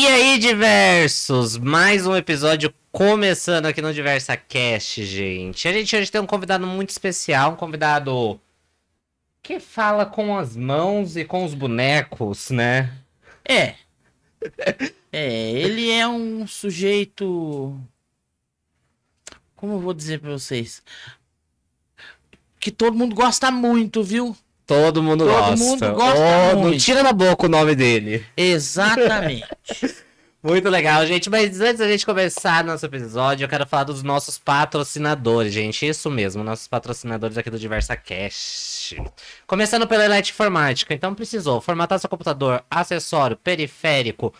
E aí, diversos! Mais um episódio começando aqui no DiversaCast, gente. A gente hoje tem um convidado muito especial, um convidado que fala com as mãos e com os bonecos, né? É, ele é um sujeito, como eu vou dizer pra vocês, que todo mundo gosta muito, viu? Todo mundo Todo gosta. mundo gosta Não muito. tira da boca o nome dele. Exatamente. Muito legal, gente. Mas antes da gente começar nosso episódio, eu quero falar dos nossos patrocinadores, gente. Isso mesmo, nossos patrocinadores aqui do DiversaCast. Começando pela Elite Informática. Então precisou formatar seu computador, acessório, periférico,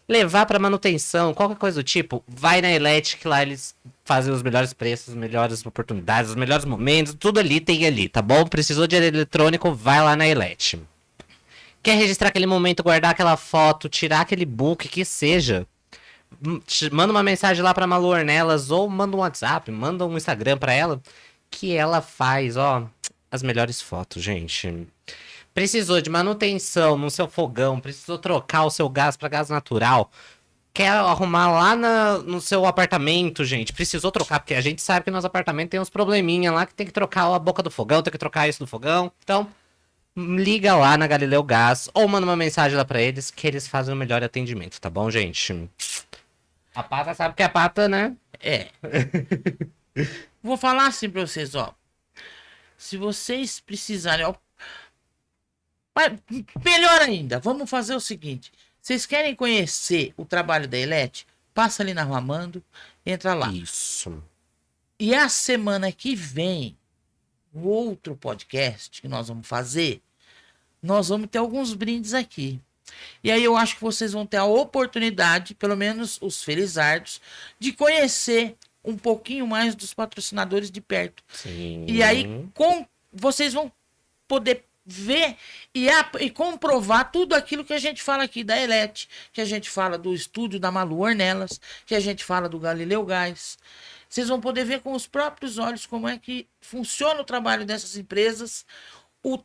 levar para manutenção, qualquer coisa do tipo, vai na Elite, que lá eles fazem os melhores preços, as melhores oportunidades, os melhores momentos, tudo ali tem ali, tá bom? Precisou de eletrônico, vai lá na Elite. Quer registrar aquele momento, guardar aquela foto, tirar aquele book, que seja. Manda uma mensagem lá pra Malu Ornelas ou manda um WhatsApp, manda um Instagram pra ela, que ela faz, ó, as melhores fotos, gente. Precisou de manutenção no seu fogão, precisou trocar o seu gás pra gás natural. Quer arrumar lá no seu apartamento, gente. Precisou trocar, porque a gente sabe que nos apartamentos tem uns probleminha lá que tem que trocar a boca do fogão, tem que trocar isso do fogão. Então, liga lá na Galileu Gás ou manda uma mensagem lá pra eles que eles fazem o melhor atendimento, tá bom, gente? A Pata sabe que é a Pata, né? É. Vou falar assim pra vocês, ó. Se vocês precisarem, ó, melhor ainda, vamos fazer o seguinte. Vocês querem conhecer o trabalho da Elete? Passa ali na Rua Amando, entra lá. Isso. E a semana que vem, o outro podcast que nós vamos fazer, nós vamos ter alguns brindes aqui. E aí eu acho que vocês vão ter a oportunidade, pelo menos os felizardos, de conhecer um pouquinho mais dos patrocinadores de perto. Sim. E aí vocês vão poder ver e comprovar tudo aquilo que a gente fala aqui da Elete, que a gente fala do estúdio da Malu Ornelas, que a gente fala do Galileu Gás. Vocês vão poder ver com os próprios olhos como é que funciona o trabalho dessas empresas, o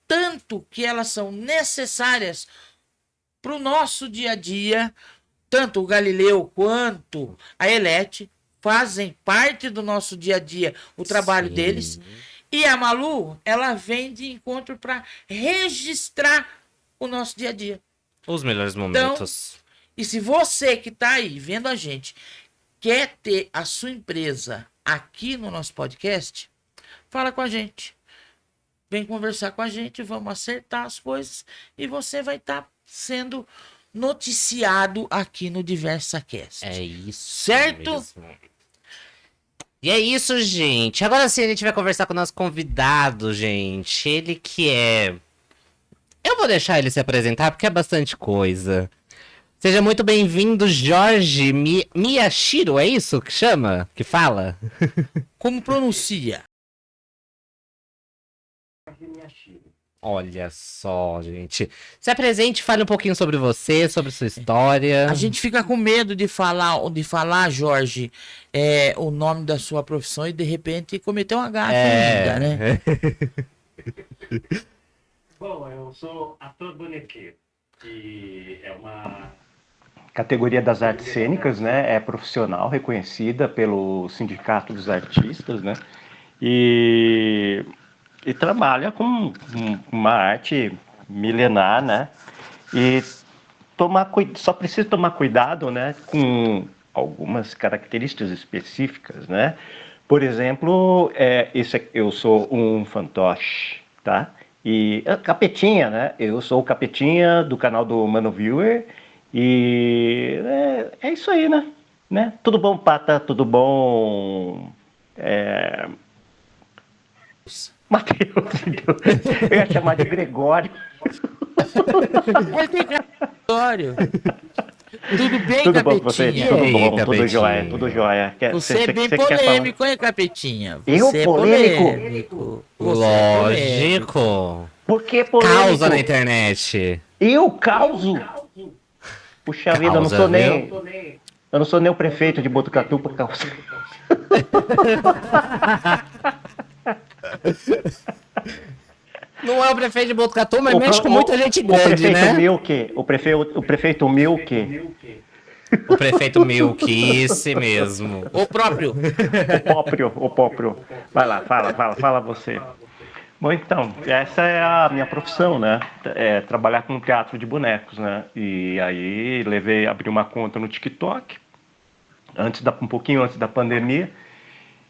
tanto que elas são necessárias para o nosso dia a dia. Tanto o Galileu quanto a Elete fazem parte do nosso dia a dia, o trabalho deles. E a Malu, ela vem de encontro para registrar o nosso dia a dia. Os melhores momentos. Então, e se você que está aí vendo a gente quer ter a sua empresa aqui no nosso podcast, fala com a gente. Vem conversar com a gente, vamos acertar as coisas e você vai estar sendo noticiado aqui no DiversaCast. É isso. Certo? Mesmo. E é isso, gente. Agora sim a gente vai conversar com o nosso convidado, gente. Ele que é... Eu vou deixar ele se apresentar porque é bastante coisa. Seja muito bem-vindo, Jorge Miyashiro, é isso que chama? Que fala? Como pronuncia? Olha só, gente. Se apresente, fale um pouquinho sobre você, sobre sua história. A gente fica com medo de falar, Jorge, o nome da sua profissão e de repente cometer uma gafe ainda, né? Bom, eu sou ator bonequeiro, que é uma categoria das artes cênicas, né? É profissional, reconhecida pelo Sindicato dos Artistas, né? E trabalha com uma arte milenar, né? E só precisa tomar cuidado, né? Com algumas características específicas, né? Por exemplo, eu sou um fantoche, tá? E Capetinha, né? Eu sou o Capetinha do canal do Mano Viewer. E é isso aí, né? Tudo bom, Pata? Tudo bom? Matheus, eu ia chamar de Gregório. Ele tem Gregório. Tudo bem, Tudo Capetinha? bom com vocês? Tudo aí, bom, Capetinha? tudo jóia, tudo jóia. Você é bem polêmico, hein, Capetinha? Eu Você é polêmico? Você é polêmico. Lógico. Por que polêmico? Causa na internet. Eu causo? Puxa vida, eu não sou nem... Eu não sou nem o prefeito de Botucatu por causa... Não é o prefeito de Botucatu, mas mexe com muita gente grande, né? O prefeito Milk. O prefeito Milkice mesmo. O próprio. O próprio. Vai lá, fala você. Bom, então, essa é a minha profissão, né? É trabalhar com teatro de bonecos, né? E aí abri uma conta no TikTok, um pouquinho antes da pandemia,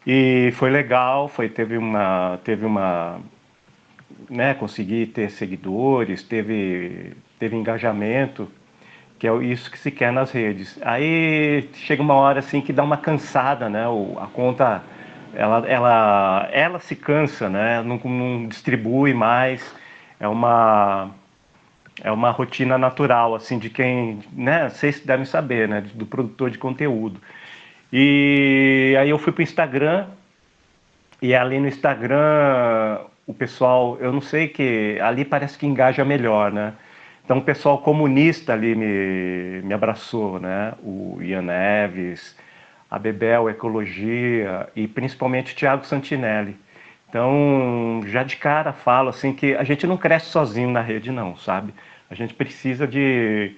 e foi legal, teve uma, né? Consegui ter seguidores, teve engajamento, que é isso que se quer nas redes. Aí chega uma hora assim que dá uma cansada, né? A conta ela se cansa, né? Não distribui mais. É uma é uma rotina natural assim de quem, né? Vocês devem saber, né? Do produtor de conteúdo. E aí eu fui pro Instagram e ali no Instagram o pessoal, eu não sei que ali parece que engaja melhor, né? Então o pessoal comunista ali me abraçou, né? O Ian Neves, a Bebel Ecologia e principalmente o Thiago Santinelli. Então, já de cara falo assim que a gente não cresce sozinho na rede não, sabe? A gente precisa de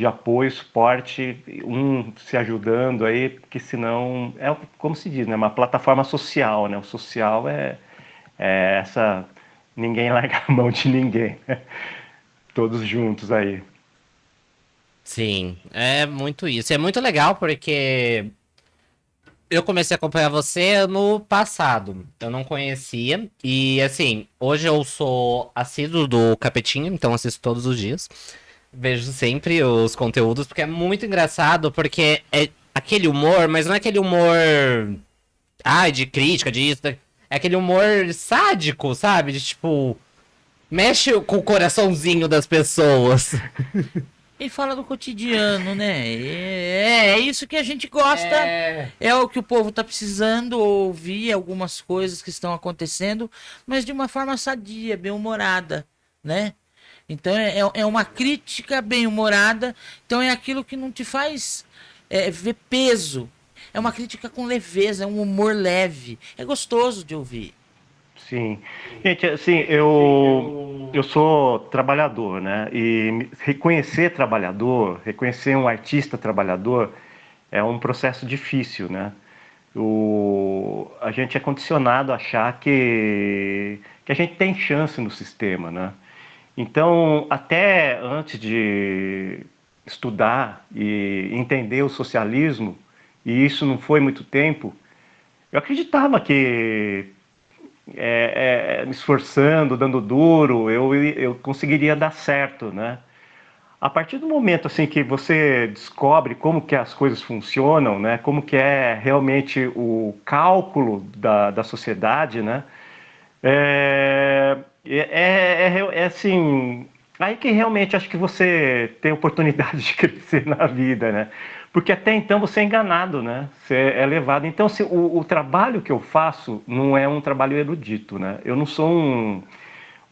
apoio, suporte, um se ajudando aí, porque senão é como se diz, né? Uma plataforma social, né? O social é essa ninguém larga a mão de ninguém, né? Todos juntos aí. Sim, é muito isso. E é muito legal porque eu comecei a acompanhar você no passado. Eu não conhecia. E assim, hoje eu sou assíduo do Capetinho, então assisto todos os dias. Vejo sempre os conteúdos, porque é muito engraçado, porque é aquele humor, mas não é aquele humor. Ai, de crítica, disso. É aquele humor sádico, sabe? De tipo. Mexe com o coraçãozinho das pessoas. E fala do cotidiano, né? É isso que a gente gosta. É. É o que o povo tá precisando ouvir, algumas coisas que estão acontecendo, mas de uma forma sadia, bem-humorada, né? Então é uma crítica bem-humorada. Então é aquilo que não te faz ver peso. É uma crítica com leveza, é um humor leve. É gostoso de ouvir. Sim. Gente, assim, eu sou trabalhador, né? E reconhecer trabalhador, reconhecer um artista trabalhador é um processo difícil, né? A gente é condicionado a achar que a gente tem chance no sistema, né? Então, até antes de estudar e entender o socialismo, e isso não foi muito tempo, eu acreditava que me esforçando, dando duro, eu conseguiria dar certo, né? A partir do momento assim que você descobre como que as coisas funcionam, né? Como que é realmente o cálculo da sociedade, né? É assim, aí que realmente acho que você tem oportunidade de crescer na vida, né? Porque até então você é enganado, né? Você é levado. Então, se, o trabalho que eu faço não é um trabalho erudito, né? Eu não sou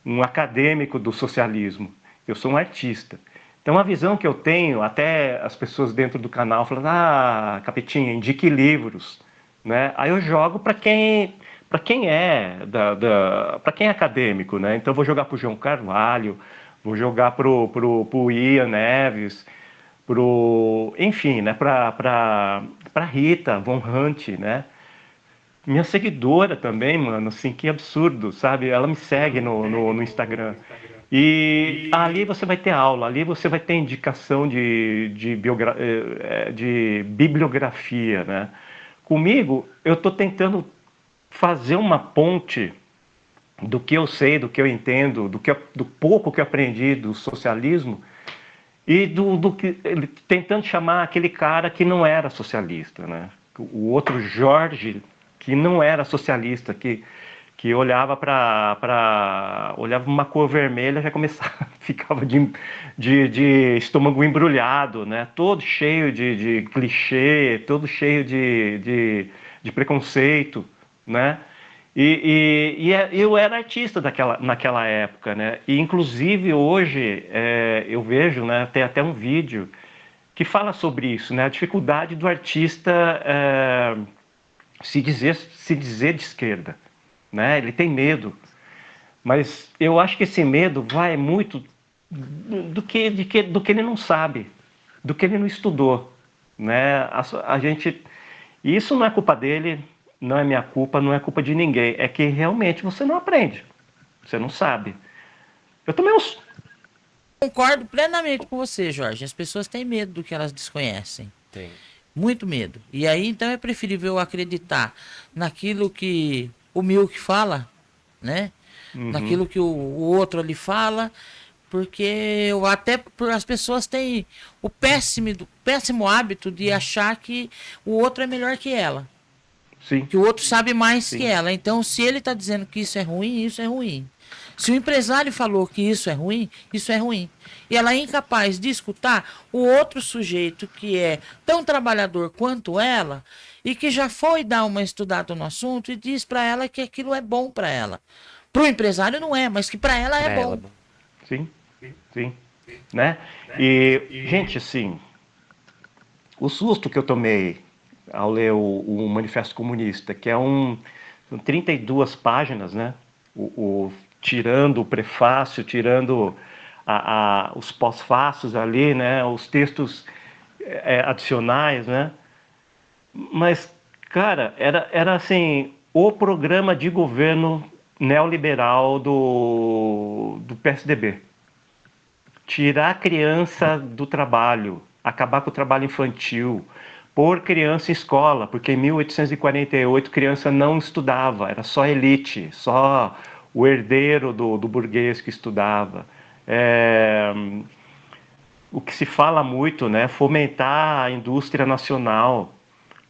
um acadêmico do socialismo, eu sou um artista. Então, a visão que eu tenho, até as pessoas dentro do canal falam: ah, Capetinha, indique livros, né? Aí eu jogo para quem para quem é acadêmico, né? Então, eu vou jogar para o João Carvalho, vou jogar para o Ian Neves, enfim, né? Para Rita Von Hunt, né? Minha seguidora também, mano, assim, que absurdo, sabe? Ela me segue no Instagram. E ali você vai ter aula, ali você vai ter indicação de bibliografia, né? Comigo, eu estou tentando fazer uma ponte do que eu sei, do que eu entendo, do pouco que eu aprendi do socialismo e do que tentando chamar aquele cara que não era socialista, né? O outro Jorge que não era socialista, que olhava olhava uma cor vermelha já começava ficava de estômago embrulhado, né? Todo cheio de clichê, todo cheio de preconceito, né? Eu era artista naquela época, né? E inclusive hoje eu vejo, né? Tem até um vídeo que fala sobre isso, né? A dificuldade do artista se dizer de esquerda, né? Ele tem medo, mas eu acho que esse medo vai muito do que ele não sabe, do que ele não estudou, né? A gente, isso não é culpa dele, não é minha culpa, não é culpa de ninguém. É que realmente você não aprende, você não sabe. Eu tomei uns. Concordo plenamente com você, Jorge. As pessoas têm medo do que elas desconhecem. Tem. Muito medo. E aí, então, é preferível acreditar naquilo que o Milk fala, né? Naquilo que o outro ali fala, porque as pessoas têm o péssimo hábito de achar que o outro é melhor que ela. Sim. Que o outro sabe mais Sim. que ela. Então, se ele está dizendo que isso é ruim, isso é ruim. Se o empresário falou que isso é ruim, isso é ruim. E ela é incapaz de escutar o outro sujeito que é tão trabalhador quanto ela e que já foi dar uma estudada no assunto e diz para ela que aquilo é bom para ela. Para o empresário não é, mas que para ela é bom. Sim, sim, né? E, gente, assim, o susto que eu tomei ao ler o Manifesto Comunista, que são 32 páginas, né? Tirando o prefácio, tirando os pós-fácios ali, né? Os textos adicionais, né? Mas, cara, era assim, o programa de governo neoliberal do PSDB. Tirar a criança do trabalho, acabar com o trabalho infantil, pôr criança em escola, porque em 1848 criança não estudava, era só elite, só o herdeiro do burguês que estudava. O que se fala muito, né, fomentar a indústria nacional,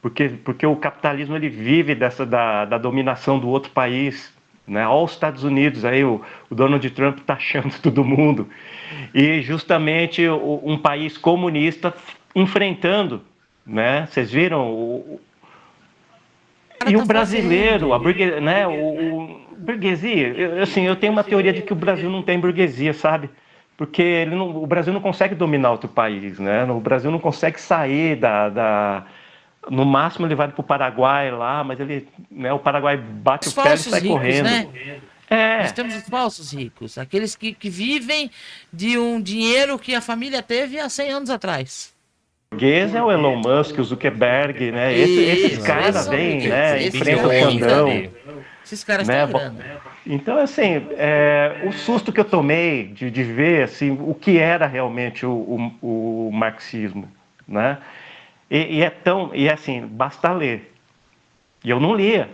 porque o capitalismo ele vive da dominação do outro país, né? Olha os Estados Unidos, aí o Donald Trump taxando todo mundo. E justamente um país comunista enfrentando, né? Vocês viram? E o brasileiro, a burguesia, né? Burguesia, eu tenho uma teoria de que o Brasil não tem burguesia, sabe? Porque o Brasil não consegue dominar outro país, né? O Brasil não consegue sair no máximo ele vai para o Paraguai lá, mas né, o Paraguai bate o pé e sai ricos, correndo. Né? Nós temos os falsos ricos, aqueles que vivem de um dinheiro que a família teve há 100 anos atrás. O burguês é o Elon Musk, o Zuckerberg, né? Esses caras vêm, né? Enfrentam o Xandão. Esses caras né? têm grana. Então, assim, o susto que eu tomei de ver assim, o que era realmente o marxismo, né? E assim, basta ler. E eu não lia.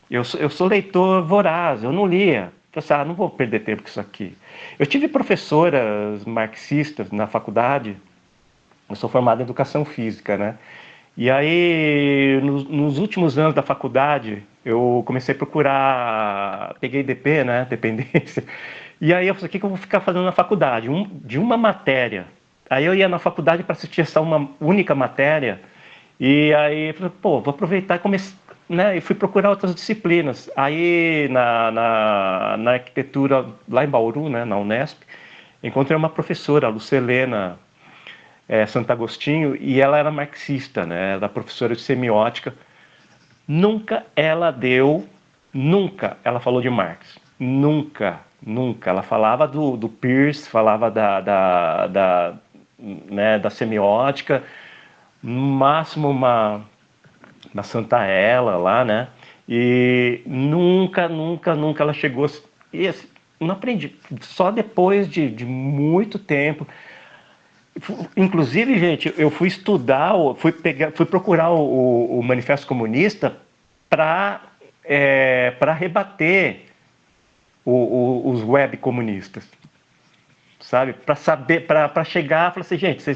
Eu sou leitor voraz, eu não lia. Eu pensei, não vou perder tempo com isso aqui. Eu tive professoras marxistas na faculdade, eu sou formado em educação física, né? E aí, nos últimos anos da faculdade, eu comecei a procurar, peguei DP, né, dependência, e aí eu falei, o que eu vou ficar fazendo na faculdade? De uma matéria. Aí eu ia na faculdade para assistir essa uma única matéria, e aí eu falei, vou aproveitar e comecei, né, e fui procurar outras disciplinas. Aí na arquitetura, lá em Bauru, né, na Unesp, encontrei uma professora, a Lucelena Santo Agostinho, e ela era marxista, né, era professora de semiótica. Nunca ela falou de Marx. Nunca. Ela falava do Peirce, falava né, da semiótica, no máximo uma Santa Ela lá, né? E nunca ela chegou. E assim, não aprendi. Só depois de muito tempo. Inclusive, gente, eu fui estudar, fui procurar o Manifesto Comunista para rebater os web comunistas, sabe? Para saber, para chegar e falar assim, gente,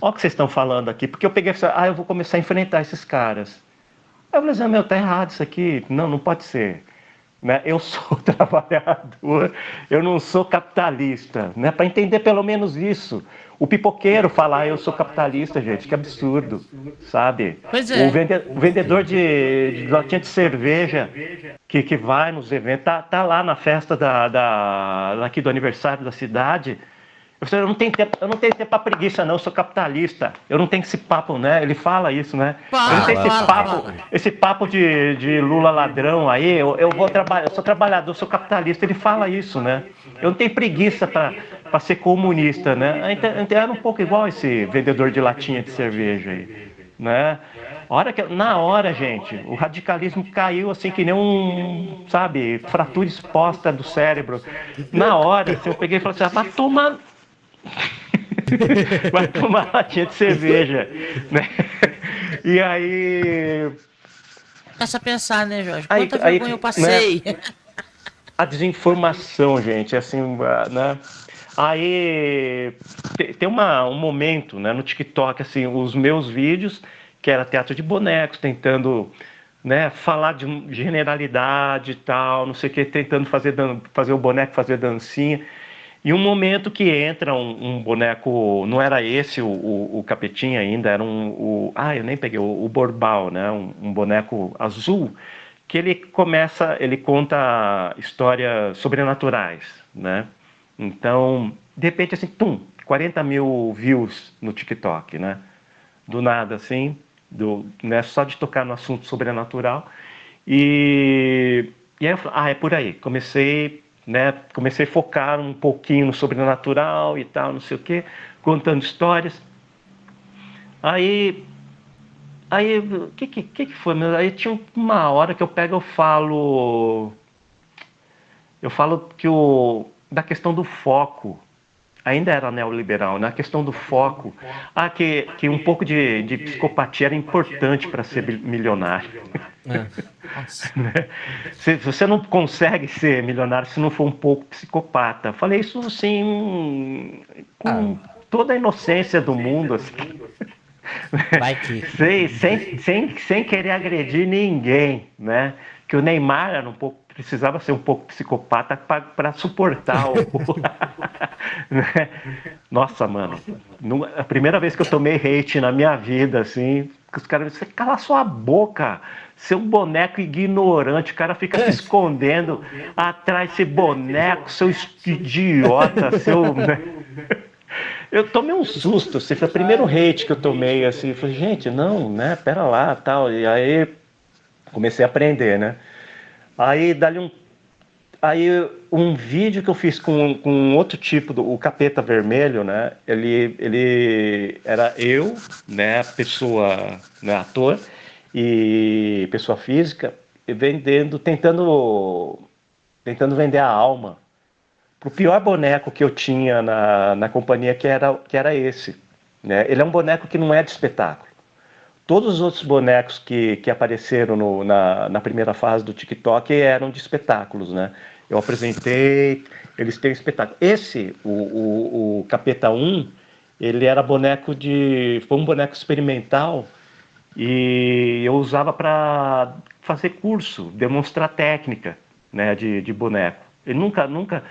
olha o que vocês estão falando aqui, porque eu peguei e falei, eu vou começar a enfrentar esses caras. Aí eu falei assim, tá errado isso aqui, não pode ser. Né? Eu sou trabalhador, eu não sou capitalista, né? Para entender pelo menos isso. O pipoqueiro falar eu sou capitalista, gente, que absurdo, sabe? Pois é. O vendedor de latinha de cerveja que vai nos eventos, tá lá na festa aqui do aniversário da cidade. Eu não tenho tempo para preguiça, não. Eu sou capitalista. Eu não tenho esse papo, né? Ele fala isso, né? Eu não tenho esse papo de Lula ladrão aí. Eu vou trabalhar, eu sou trabalhador, eu sou capitalista. Ele fala isso, né? Eu não tenho preguiça para para ser comunista, né? Então era um pouco igual esse vendedor de latinha de cerveja aí, né? Na hora, gente, o radicalismo caiu assim que nem sabe, fratura exposta do cérebro. Na hora, assim, eu peguei e falei assim, vai tomar latinha de cerveja, né? E aí, Começa a pensar, né, Jorge? aí, Quanta aí, vergonha eu né? passei. A desinformação, gente, assim, né? Aí tem um momento, né, no TikTok, assim, os meus vídeos, que era teatro de bonecos, tentando, né, falar de generalidade e tal, não sei o que, tentando fazer o boneco fazer dancinha. E um momento que entra um boneco, não era esse o capetinha ainda, era eu nem peguei, o Borbal, né, um boneco azul, que ele conta histórias sobrenaturais, né? Então, de repente, assim, 40 mil views no TikTok, né? Do nada, assim, né? Só de tocar no assunto sobrenatural. E aí eu falei, é por aí. Comecei a focar um pouquinho no sobrenatural e tal, não sei o quê, contando histórias. Aí o que foi? Aí tinha uma hora que eu falo da questão do foco. Ainda era neoliberal, na questão do foco. Que um pouco de psicopatia era importante para ser milionário. Nossa. Se você não consegue ser milionário se não for um pouco psicopata. Falei isso assim, com toda a inocência do mundo, assim. Vai que. Sem querer agredir ninguém, né? Que o Neymar era precisava ser um pouco psicopata para suportar né? Nossa, mano, a primeira vez que eu tomei hate na minha vida, assim, os caras disseram, você cala sua boca, seu boneco ignorante, o cara fica se escondendo atrás desse boneco, seu idiota, né? Eu tomei um susto, assim, foi o primeiro hate que eu tomei, assim, eu falei, gente, não, né, pera lá, tal, e aí comecei a aprender, né, aí um vídeo que eu fiz com outro tipo, o Capeta Vermelho, né, ele era eu, né, pessoa, né, ator, e pessoa física, e tentando vender a alma pro pior boneco que eu tinha na companhia, que era esse. Né? Ele é um boneco que não é de espetáculo. Todos os outros bonecos que apareceram na primeira fase do TikTok eram de espetáculos, né? Eu apresentei, eles têm espetáculo. Esse, o Capeta 1, ele era foi um boneco experimental e eu usava para fazer curso, demonstrar técnica, né, de boneco. Ele nunca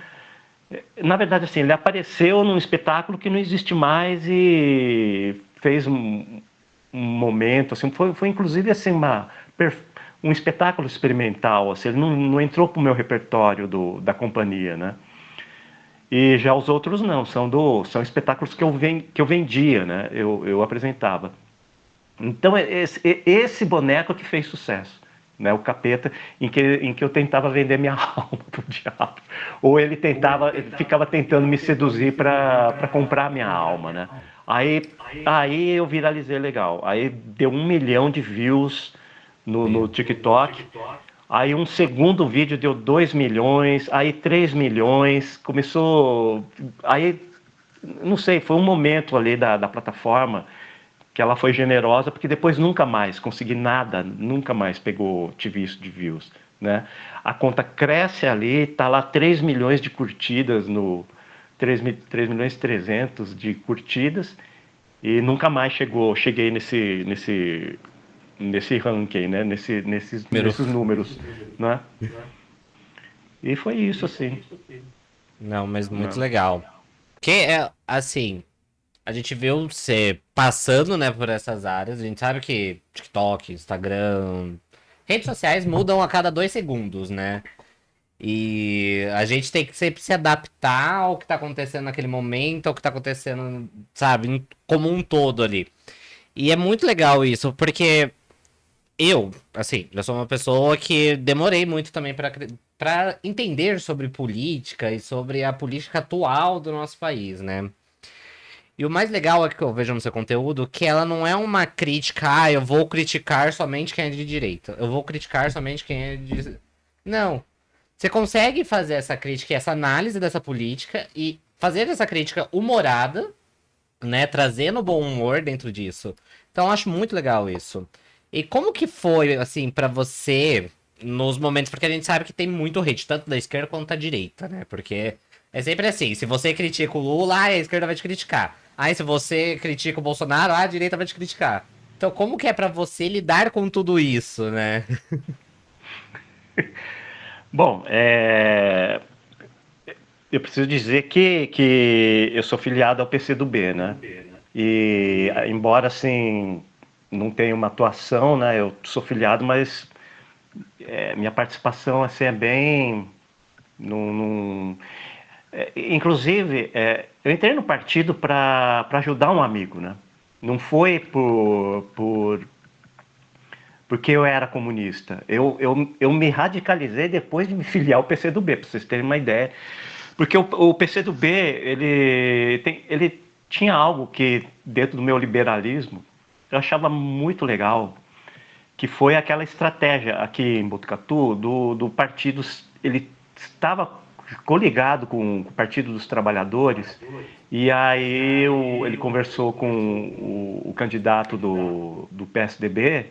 na verdade, assim, ele apareceu num espetáculo que não existe mais e fez um momento, assim, foi inclusive assim, um espetáculo experimental, assim, ele não entrou pro meu repertório da companhia, né? E já os outros não, são espetáculos que eu vendia, né? Eu apresentava. Então, esse boneco que fez sucesso, né? O Capeta, em que eu tentava vender minha alma pro diabo. Ou ele ficava tentando me seduzir para comprar minha alma, né? Aí eu viralizei legal. Aí deu 1 milhão de views no TikTok. Aí um segundo vídeo deu 2 milhões, aí 3 milhões, começou. Aí, não sei, foi um momento ali da plataforma que ela foi generosa, porque depois nunca mais consegui nada, nunca mais tive isso de views, né? A conta cresce ali, tá lá 3 milhões de curtidas 3 milhões e 300 de curtidas e nunca mais cheguei nesse ranking, né? Nesses números, né? E foi isso, assim. Não, mas muito legal. Que é, assim, a gente viu você passando, né, por essas áreas. A gente sabe que TikTok, Instagram, redes sociais mudam a cada 2 segundos, né? E a gente tem que sempre se adaptar ao que tá acontecendo naquele momento, ao que tá acontecendo, sabe, como um todo ali. E é muito legal isso, porque eu, assim, eu sou uma pessoa que demorei muito também pra para entender sobre política e sobre a política atual do nosso país, né? E o mais legal é que eu vejo no seu conteúdo que ela não é uma crítica, eu vou criticar somente quem é de direita, eu vou criticar somente quem é de... Não. Você consegue fazer essa crítica, essa análise dessa política e fazer essa crítica humorada, né? Trazendo bom humor dentro disso. Então eu acho muito legal isso. E como que foi, assim, pra você, nos momentos... Porque a gente sabe que tem muito hate, tanto da esquerda quanto da direita, né? Porque é sempre assim, se você critica o Lula, a esquerda vai te criticar. Aí se você critica o Bolsonaro, a direita vai te criticar. Então como que é pra você lidar com tudo isso, né? Bom, eu preciso dizer que eu sou filiado ao PCdoB, né? E embora assim não tenha uma atuação, né? Eu sou filiado, mas minha participação assim é bem, inclusive eu entrei no partido para ajudar um amigo, né? Não foi porque eu era comunista. Eu me radicalizei depois de me filiar ao PCdoB, para vocês terem uma ideia. Porque o PCdoB, ele tinha algo que, dentro do meu liberalismo, eu achava muito legal, que foi aquela estratégia aqui em Botucatu, do partido, ele estava coligado com o Partido dos Trabalhadores, e aí ele conversou com o candidato do PSDB,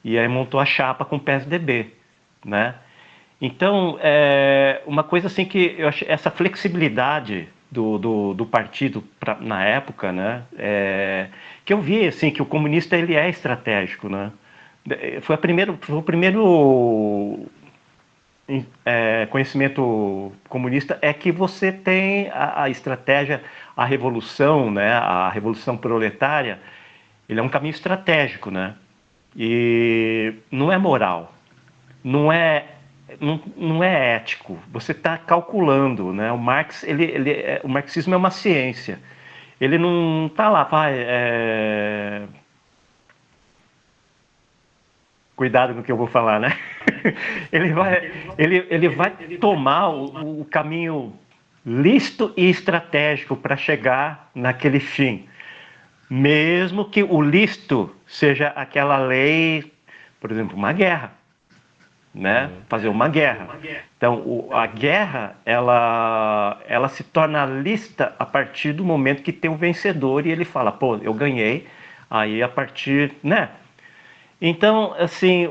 e aí montou a chapa com o PSDB, né? Então, uma coisa assim que eu achei, essa flexibilidade do partido na época, né? Que eu vi assim que o comunista ele é estratégico, né? Foi o primeiro conhecimento comunista é que você tem a estratégia, a revolução, né? A revolução proletária, ele é um caminho estratégico, né? E não é moral, não é não é ético. Você está calculando, né? O Marx, o marxismo é uma ciência. Ele não está lá, cuidado com o que eu vou falar, né? ele vai tomar o caminho lícito e estratégico para chegar naquele fim. Mesmo que o lícito seja aquela lei, por exemplo, uma guerra, né? Fazer uma guerra. Então, a guerra, ela se torna lícita a partir do momento que tem um vencedor e ele fala, pô, eu ganhei, aí a partir, né? Então, assim,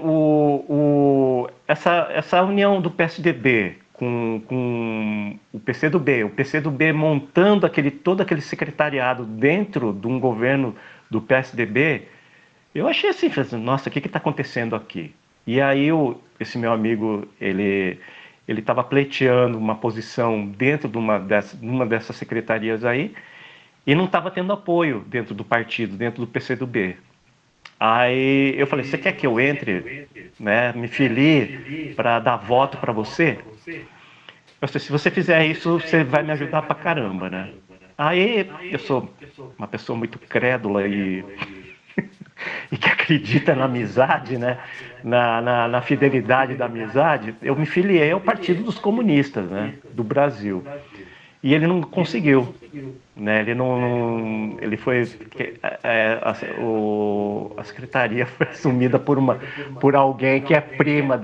essa união do PSDB com o PCdoB montando todo aquele secretariado dentro de um governo do PSDB, eu achei assim, nossa, o que está acontecendo aqui? E aí esse meu amigo, ele estava pleiteando uma posição dentro de uma dessas secretarias aí e não estava tendo apoio dentro do partido, dentro do PCdoB. Aí eu falei, você quer que eu entre, né, me filie para dar voto para você? Eu falei, se você fizer isso, você vai me ajudar pra caramba, né? Aí eu sou uma pessoa muito crédula e que acredita na amizade, né? Na fidelidade da amizade, eu me filiei ao Partido dos Comunistas, né? Do Brasil. E ele não conseguiu, né? Ele foi a secretaria foi assumida por alguém que é prima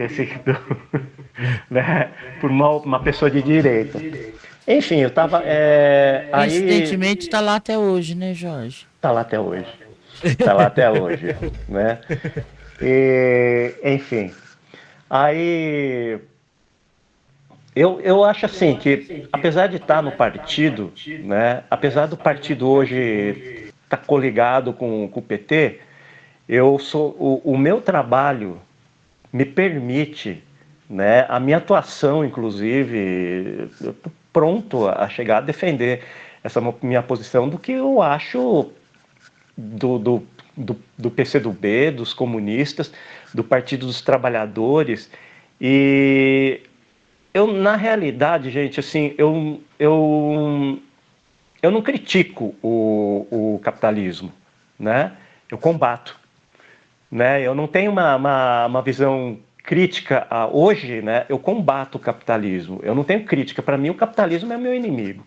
né? Por uma pessoa de direita. Enfim, eu estava Coincidentemente está lá até hoje, né, Jorge? Está lá até hoje. Está lá até hoje, né? E, enfim, aí eu acho assim que, apesar de estar no partido, né? Apesar do partido hoje estar coligado com o PT, o meu trabalho me permite, né? A minha atuação, inclusive, eu estou pronto a chegar a defender essa minha posição do que eu acho do PCdoB, dos comunistas, do Partido dos Trabalhadores. E na realidade, gente, assim, eu não critico o capitalismo, né? Eu combato, né? Eu não tenho uma visão crítica hoje, né? Eu combato o capitalismo. Eu não tenho crítica. Para mim, o capitalismo é meu inimigo,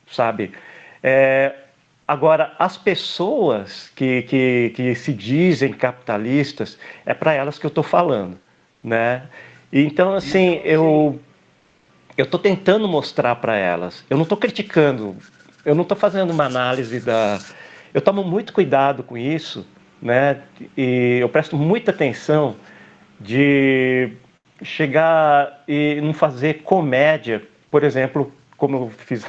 sabe? Agora, as pessoas que se dizem capitalistas, é para elas que eu estou falando, né? Então, assim, eu estou tentando mostrar para elas. Eu não estou criticando. Eu não estou fazendo uma análise da. Eu tomo muito cuidado com isso, né? E eu presto muita atenção de chegar e não fazer comédia, por exemplo, como eu fiz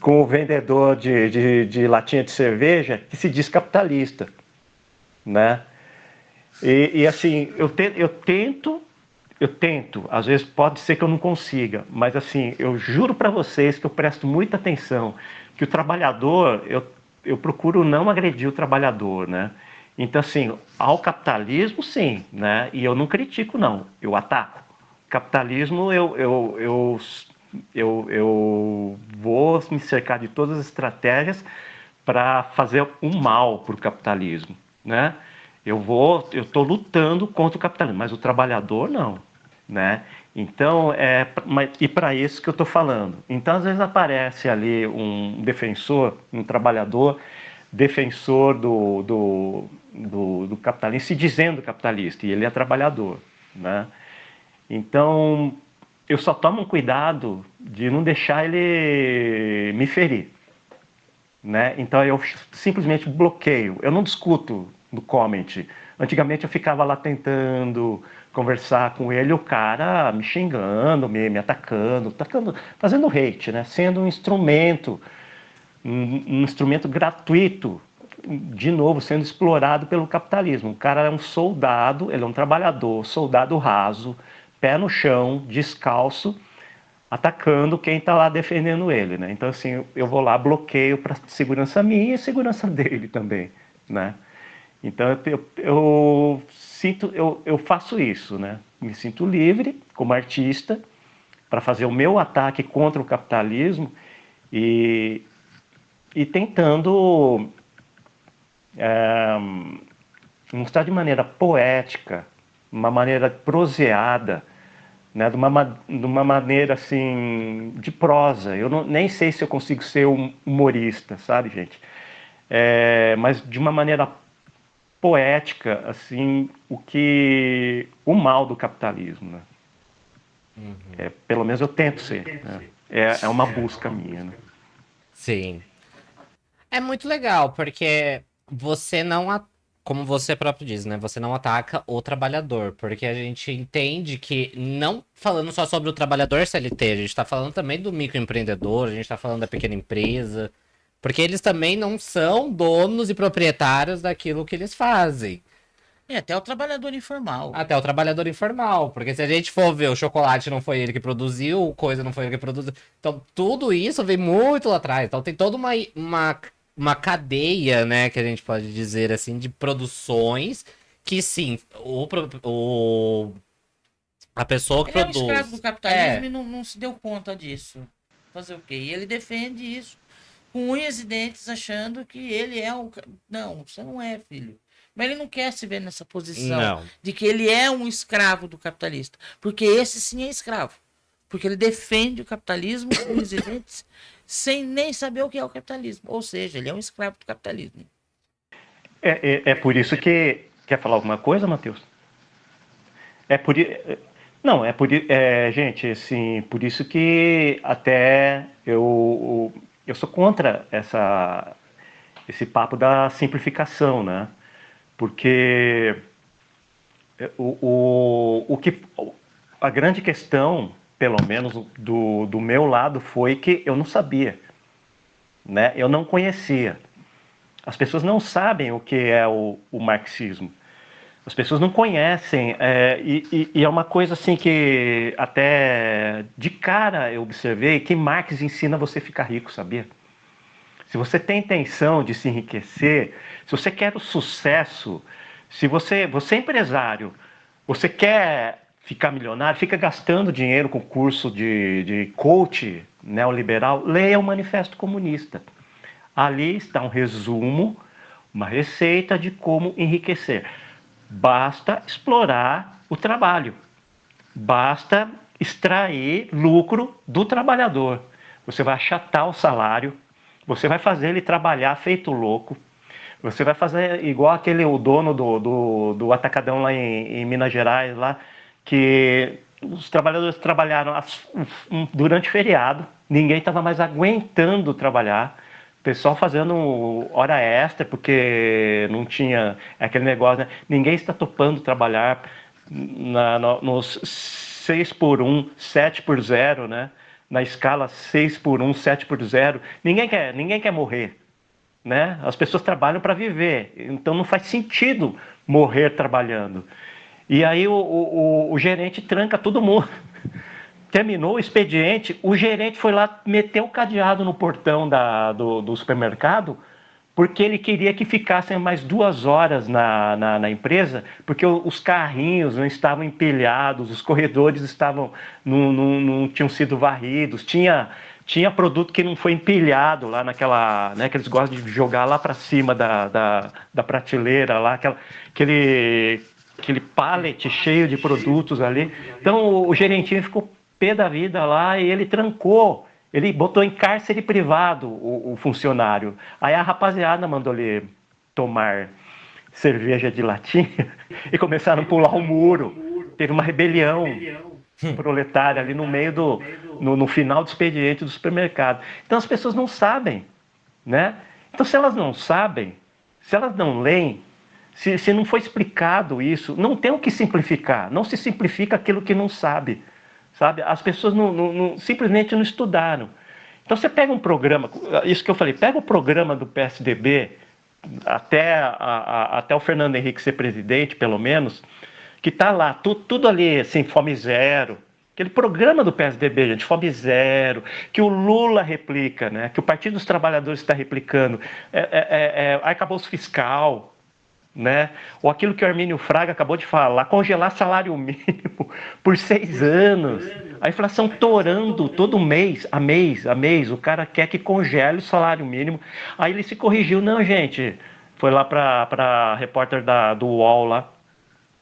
com o vendedor de latinha de cerveja que se diz capitalista, né? E assim, eu tento, às vezes pode ser que eu não consiga, mas assim, eu juro para vocês que eu presto muita atenção, que o trabalhador, eu procuro não agredir o trabalhador, né? Então assim, ao capitalismo sim, né? E eu não critico não, eu ataco. Capitalismo eu vou me cercar de todas as estratégias para fazer um mal para o capitalismo, né? Eu estou lutando contra o capitalismo, mas o trabalhador não, né? Então, e para isso que eu estou falando. Então, às vezes aparece ali um defensor, um trabalhador, defensor do capitalismo, se dizendo capitalista, e ele é trabalhador, né? Então, eu só tomo cuidado de não deixar ele me ferir, né? Então eu simplesmente bloqueio. Eu não discuto no comment. Antigamente eu ficava lá tentando conversar com ele, o cara me xingando, me atacando, fazendo hate, né? Sendo um instrumento gratuito, de novo sendo explorado pelo capitalismo. O cara é um soldado, ele é um trabalhador, soldado raso, pé no chão, descalço, atacando quem está lá defendendo ele, né? Então assim, eu vou lá, bloqueio para segurança minha e segurança dele também, né? Então eu sinto, eu faço isso, né? Me sinto livre como artista para fazer o meu ataque contra o capitalismo e, e tentando mostrar de maneira poética, uma maneira proseada, né, de uma maneira assim de prosa. Eu nem sei se eu consigo ser um humorista, sabe, gente? Mas de uma maneira poética, assim, o mal do capitalismo, né? Pelo menos eu tento ser. Né? É uma busca minha, né? Sim. É muito legal, porque você não, como você próprio diz, né? Você não ataca o trabalhador, porque a gente entende que, não falando só sobre o trabalhador CLT, a gente tá falando também do microempreendedor, a gente tá falando da pequena empresa, porque eles também não são donos e proprietários daquilo que eles fazem. Até o trabalhador informal. Até o trabalhador informal, porque se a gente for ver, o chocolate não foi ele que produziu, coisa não foi ele que produziu. Então, tudo isso vem muito lá atrás. Então, tem toda uma cadeia, né, que a gente pode dizer assim, de produções que sim, a pessoa que Ele é um produz. escravo do capitalismo e não se deu conta disso. Fazer o quê? E ele defende isso com unhas e dentes, achando que ele é o. Não, você não é, filho. Mas ele não quer se ver nessa posição Não. de que ele é um escravo do capitalista. Porque esse sim é escravo. Porque ele defende o capitalismo com unhas e dentes sem nem saber o que é o capitalismo. Ou seja, ele é um escravo do capitalismo. É por isso que... Quer falar alguma coisa, Matheus? É por Não, gente, assim, por isso que até eu sou contra esse papo da simplificação, né? Porque a grande questão, pelo menos do meu lado, foi que eu não sabia, né? Eu não conhecia. As pessoas não sabem o que é o marxismo. As pessoas não conhecem, e é uma coisa assim que até de cara eu observei que Marx ensina você a ficar rico, sabia? Se você tem intenção de se enriquecer, se você quer o sucesso, se você é empresário, você quer ficar milionário, fica gastando dinheiro com curso de coach neoliberal, leia o Manifesto Comunista. Ali está um resumo, uma receita de como enriquecer. Basta explorar o trabalho. Basta extrair lucro do trabalhador. Você vai achatar o salário, você vai fazer ele trabalhar feito louco, você vai fazer igual o dono do Atacadão lá em Minas Gerais, lá, que os trabalhadores trabalharam durante feriado, ninguém estava mais aguentando trabalhar, o pessoal fazendo hora extra, porque não tinha aquele negócio, né? Ninguém está topando trabalhar nos 6 por 1, 7 por 0, né? Na escala 6 por 1, 7 por 0. Ninguém quer morrer, né? As pessoas trabalham para viver, então não faz sentido morrer trabalhando. E aí o gerente tranca todo mundo. Terminou o expediente, o gerente foi lá, meteu o cadeado no portão do supermercado, porque ele queria que ficassem mais 2 horas na empresa, porque os carrinhos não estavam empilhados, os corredores não tinham sido varridos, tinha produto que não foi empilhado lá naquela, né, que eles gostam de jogar lá para cima da prateleira, lá, aquele pallet cheio de produtos ali. Então o gerentinho ficou pé da vida lá e ele trancou. Ele botou em cárcere privado o funcionário. Aí a rapaziada mandou ele tomar cerveja de latinha e começaram a pular o muro. Teve uma rebelião proletária ali no meio no final do expediente do supermercado. Então as pessoas não sabem, né? Então se elas não sabem, se elas não leem, se não foi explicado isso, não tem o que simplificar. Não se simplifica aquilo que não sabe. Sabe? As pessoas simplesmente não estudaram. Então você pega um programa, isso que eu falei, pega o programa do PSDB, até o Fernando Henrique ser presidente, pelo menos, que está lá, tudo ali, assim, fome zero. Aquele programa do PSDB, gente, fome zero, que o Lula replica, né? Que o Partido dos Trabalhadores está replicando, arcabouço fiscal, né? Ou aquilo que o Hermínio Fraga acabou de falar, congelar salário mínimo por 6 anos, a inflação torando todo mês, a mês, o cara quer que congele o salário mínimo, aí ele se corrigiu, não, gente, foi lá para a repórter do UOL lá,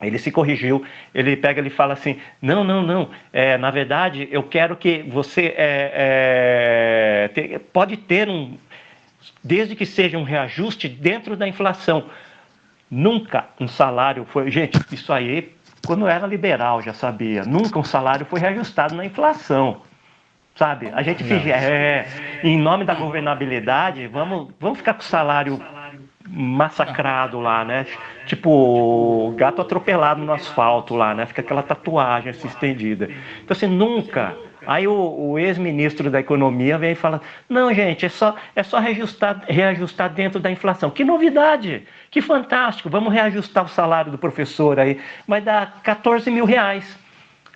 ele se corrigiu, ele pega e fala assim, não, na verdade eu quero que você pode ter desde que seja um reajuste dentro da inflação. Nunca um salário foi... Gente, isso aí, quando eu era liberal, já sabia. Nunca um salário foi reajustado na inflação. Sabe? A gente finge... em nome da governabilidade, vamos ficar com o salário massacrado lá, né? Tipo, gato atropelado no asfalto lá, né? Fica aquela tatuagem assim estendida. Então, assim, nunca... Aí o ex-ministro da Economia vem e fala, não, gente, é só reajustar dentro da inflação. Que novidade! Que fantástico! Vamos reajustar o salário do professor aí. Vai dar 14 mil reais.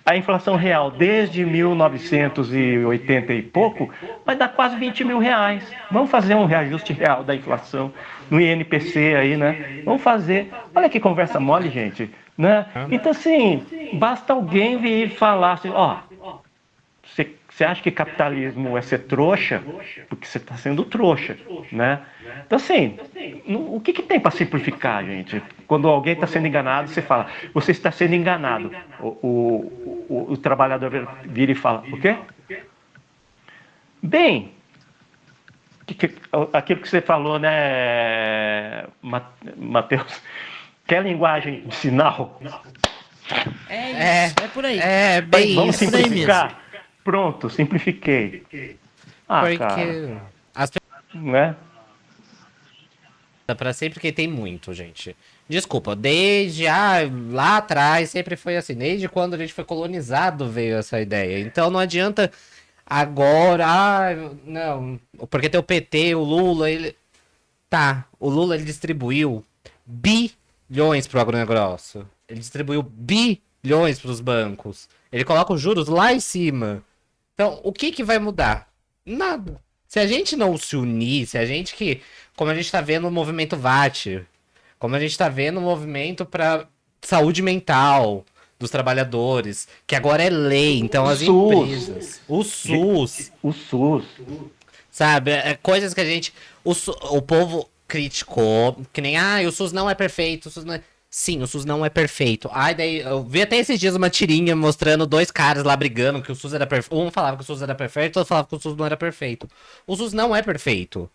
A inflação real desde 1980 e pouco vai dar quase 20 mil reais. Vamos fazer um reajuste real da inflação no INPC aí, né? Vamos fazer. Olha que conversa mole, gente, né? Então, assim, basta alguém vir falar assim, ó, você acha que capitalismo é ser trouxa? Porque você está sendo trouxa, né? Então, assim, o que tem para simplificar, gente? Quando alguém está sendo enganado, você fala, você está sendo enganado. O trabalhador vira e fala, o quê? Bem, aquilo que você falou, né, Matheus? Quer linguagem de sinal? É isso, é por aí. Bem Vamos isso. simplificar? Pronto, simplifiquei. Porque Cara, as né? pra sempre que tem muito, gente. Desculpa, desde lá atrás sempre foi assim. Desde quando a gente foi colonizado veio essa ideia. Então não adianta agora, não, porque tem o PT, o Lula, ele o Lula ele distribuiu bilhões pro agronegócio. Ele distribuiu bilhões pros bancos. Ele coloca os juros lá em cima. Então, o que vai mudar? Nada. Se a gente não se unir, se a gente como a gente tá vendo o movimento VAT, como a gente tá vendo o movimento para saúde mental dos trabalhadores, que agora é lei, então as empresas, o SUS, sabe, coisas que a gente, o povo criticou, que nem, o SUS não é perfeito, o SUS não é... Sim, o SUS não é perfeito. Ai, daí eu vi até esses dias uma tirinha mostrando dois caras lá brigando que o SUS era perfeito. Um falava que o SUS era perfeito, outro falava que o SUS não era perfeito. O SUS não é perfeito.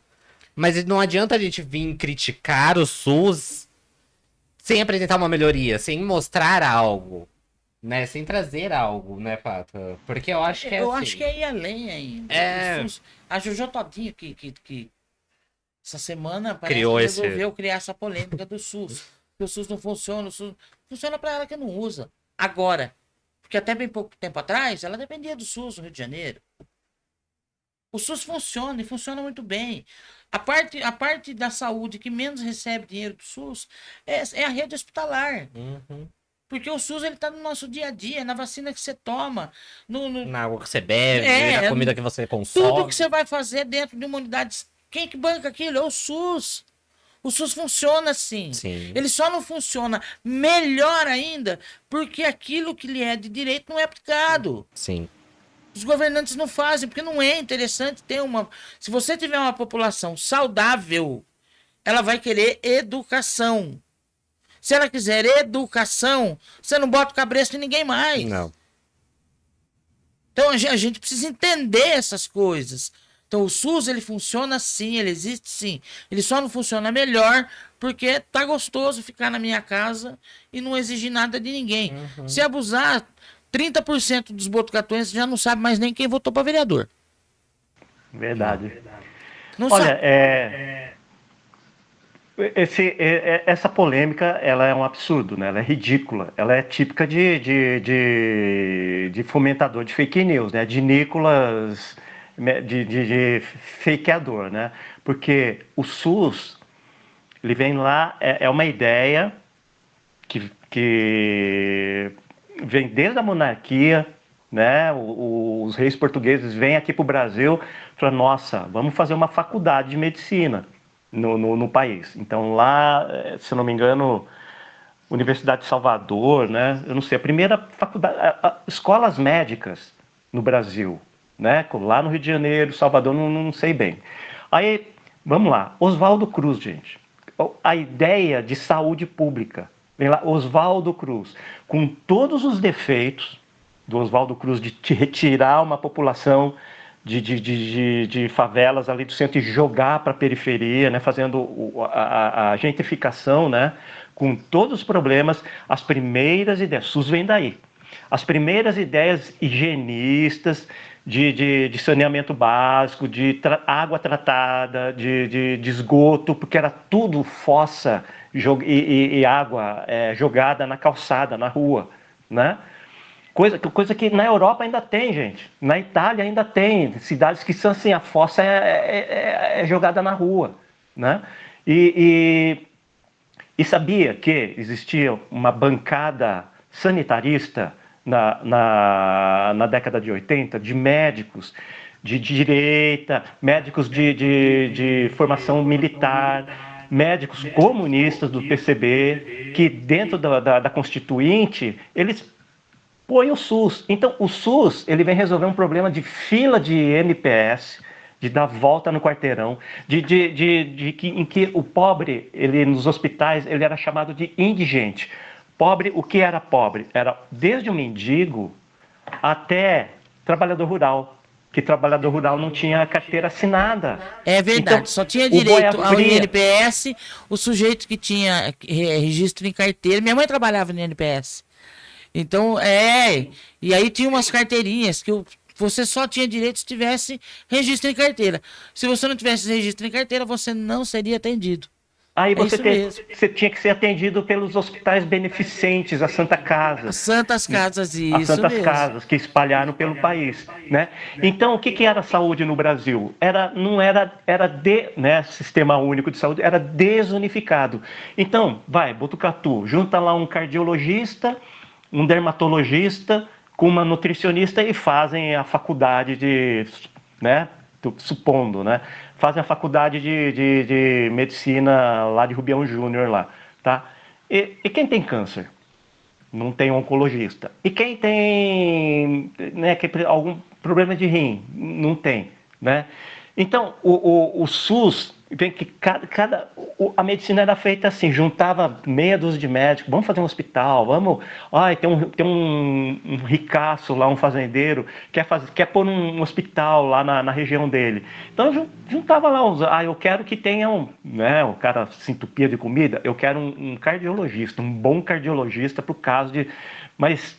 Mas não adianta a gente vir criticar o SUS sem apresentar uma melhoria, sem mostrar algo, né? Sem trazer algo, né, Pato? Porque eu acho que é Eu assim. acho que é ir além ainda. É. O SUS, a Jojo Todinho que essa semana parece Criou que esse. resolveu criar essa polêmica do SUS. Que o SUS não funciona, o SUS funciona para ela que não usa. Agora, porque até bem pouco tempo atrás, ela dependia do SUS no Rio de Janeiro. O SUS funciona e funciona muito bem. A parte da saúde que menos recebe dinheiro do SUS é a rede hospitalar. Uhum. Porque o SUS ele tá no nosso dia a dia, na vacina que você toma, Na água que você bebe, É, na comida que você tudo consome. que você vai fazer dentro de uma unidade. Quem que banca aquilo? É o SUS. O SUS funciona assim. Sim. Ele só não funciona melhor ainda porque aquilo que lhe é de direito não é aplicado. Sim. Os governantes não fazem, porque não é interessante ter uma. Se você tiver uma população saudável, ela vai querer educação. Se ela quiser educação, você não bota o cabresto em ninguém mais. Não. Então a gente precisa entender essas coisas. Então o SUS ele funciona sim, ele existe sim. Ele só não funciona melhor porque tá gostoso ficar na minha casa e não exigir nada de ninguém. Se abusar, 30% dos botucatuenses já não sabe mais nem quem votou para vereador. Verdade. Não Olha, sabe. essa polêmica, ela é um absurdo, né? Ela é ridícula, ela é típica de fomentador de fake news, né? De Nicolas, de fakeador, né? Porque o SUS, ele vem lá, é uma ideia que vem desde a monarquia, né? Os reis portugueses vêm aqui para o Brasil e falam, nossa, vamos fazer uma faculdade de medicina no país. Então lá, se eu não me engano, Universidade de Salvador, né? Eu não sei, a primeira faculdade, escolas médicas no Brasil, né? Lá no Rio de Janeiro, Salvador, não sei bem. Aí, vamos lá, Oswaldo Cruz, gente. A ideia de saúde pública. Vem lá, Oswaldo Cruz, com todos os defeitos do Oswaldo Cruz de retirar uma população de favelas ali do centro e jogar para a periferia, né, fazendo a gentrificação, né, com todos os problemas, as primeiras ideias, SUS vem daí. As primeiras ideias higienistas de saneamento básico, de água tratada, de esgoto, porque era tudo fossa e água jogada na calçada, na rua, né? Coisa que na Europa ainda tem, gente. Na Itália ainda tem cidades que são assim, a fossa é jogada na rua, né? E sabia que existia uma bancada sanitarista na década de 80 de médicos de direita, médicos de formação militar, médicos comunistas do PCB, que dentro da Constituinte, eles põe o SUS. Então, o SUS ele vem resolver um problema de fila de NPS, de dar volta no quarteirão, em que o pobre, ele nos hospitais, ele era chamado de indigente. Pobre, o que era pobre? Era desde o mendigo até trabalhador rural, que trabalhador rural não tinha carteira assinada. É verdade, Então, só tinha o direito ao Boiafria- INPS o sujeito que tinha registro em carteira. Minha mãe trabalhava no INPS. Então, e aí tinha umas carteirinhas que você só tinha direito se tivesse registro em carteira. Se você não tivesse registro em carteira, você não seria atendido. Aí É isso mesmo. você tinha que ser atendido pelos hospitais beneficentes, a Santa Casa. As Santas Casas, As isso Santas mesmo. Casas que espalharam pelo país, né? Então, o que era saúde no Brasil? Não era né, sistema único de saúde, era desunificado. Então, vai, Botucatu, junta lá um cardiologista, um dermatologista com uma nutricionista e fazem a faculdade né, supondo, né? Fazem a faculdade de medicina lá de Rubião Júnior lá, tá? E quem tem câncer? Não tem oncologista. E quem tem, né, algum problema de rim? Não tem, né? Então, o SUS, Vem que a medicina era feita assim, juntava meia dúzia de médicos, vamos fazer um hospital, vamos. Ai, tem um ricaço lá, um fazendeiro, quer pôr um hospital lá na região dele. Então juntava lá uns. Eu quero que tenham, né? O cara se entupia de comida, eu quero um cardiologista, um bom cardiologista para o caso de. Mas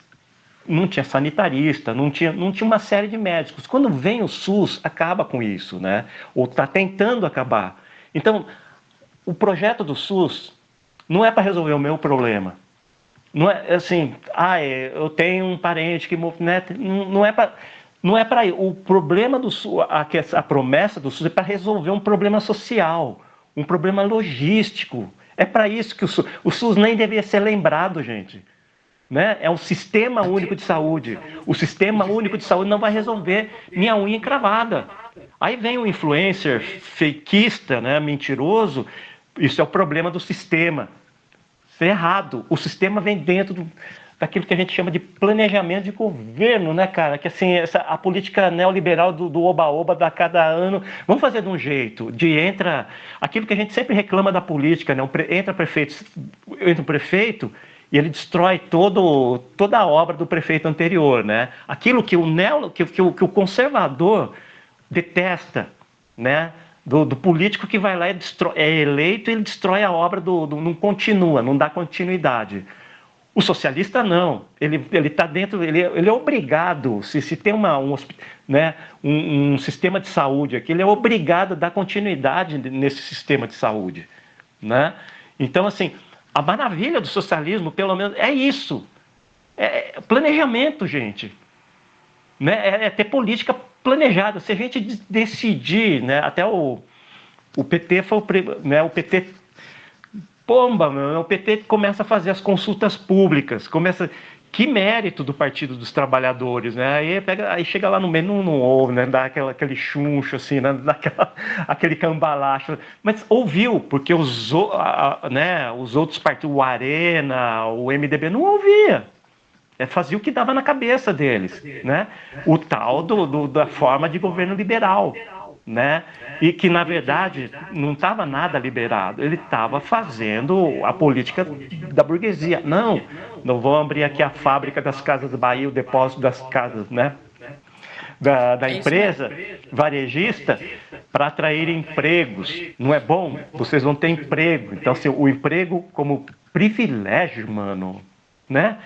não tinha sanitarista, não tinha uma série de médicos. Quando vem o SUS, acaba com isso, né? Ou está tentando acabar. Então, o projeto do SUS não é para resolver o meu problema. Não é assim, eu tenho um parente que... Né? Não é para... O problema do SUS, a promessa do SUS é para resolver um problema social, um problema logístico. É para isso que o SUS nem deveria ser lembrado, gente. Né? É um sistema único de saúde. O sistema único de saúde não vai resolver minha unha encravada. Aí vem um influencer fakeista, né, mentiroso. Isso é o problema do sistema. Isso é errado. O sistema vem dentro daquilo que a gente chama de planejamento de governo, né, cara? Que assim, a política neoliberal do oba-oba da cada ano. Vamos fazer de um jeito, entra aquilo que a gente sempre reclama da política, né? Entra o prefeito e ele destrói toda a obra do prefeito anterior, né? Aquilo que o conservador detesta, né? Do político que vai lá e é eleito e ele destrói a obra não continua, não dá continuidade. O socialista não, ele está dentro, ele é obrigado, se tem um sistema de saúde aqui, ele é obrigado a dar continuidade nesse sistema de saúde, né? Então, assim, a maravilha do socialismo, pelo menos, é isso. É planejamento, gente. Né? É ter política planejada. Se a gente decidir, né? Até o PT foi o PT... Pomba, o PT começa a fazer as consultas públicas. Que mérito do Partido dos Trabalhadores, né? Aí chega lá no meio, não ouve, né? Dá aquele chuncho, assim, né? Aquele cambalacho. Mas ouviu, porque os outros partidos, o Arena, o MDB, não ouvia. Fazia o que dava na cabeça deles, né? O tal da forma de governo liberal, né? E que, na verdade, não estava nada liberado. Ele estava fazendo a política da burguesia. Não vou abrir aqui a fábrica das Casas Bahia, o depósito das casas, né? Da empresa varejista para atrair empregos. Não é bom? Vocês vão ter emprego. Então, assim, o emprego como privilégio, mano, né?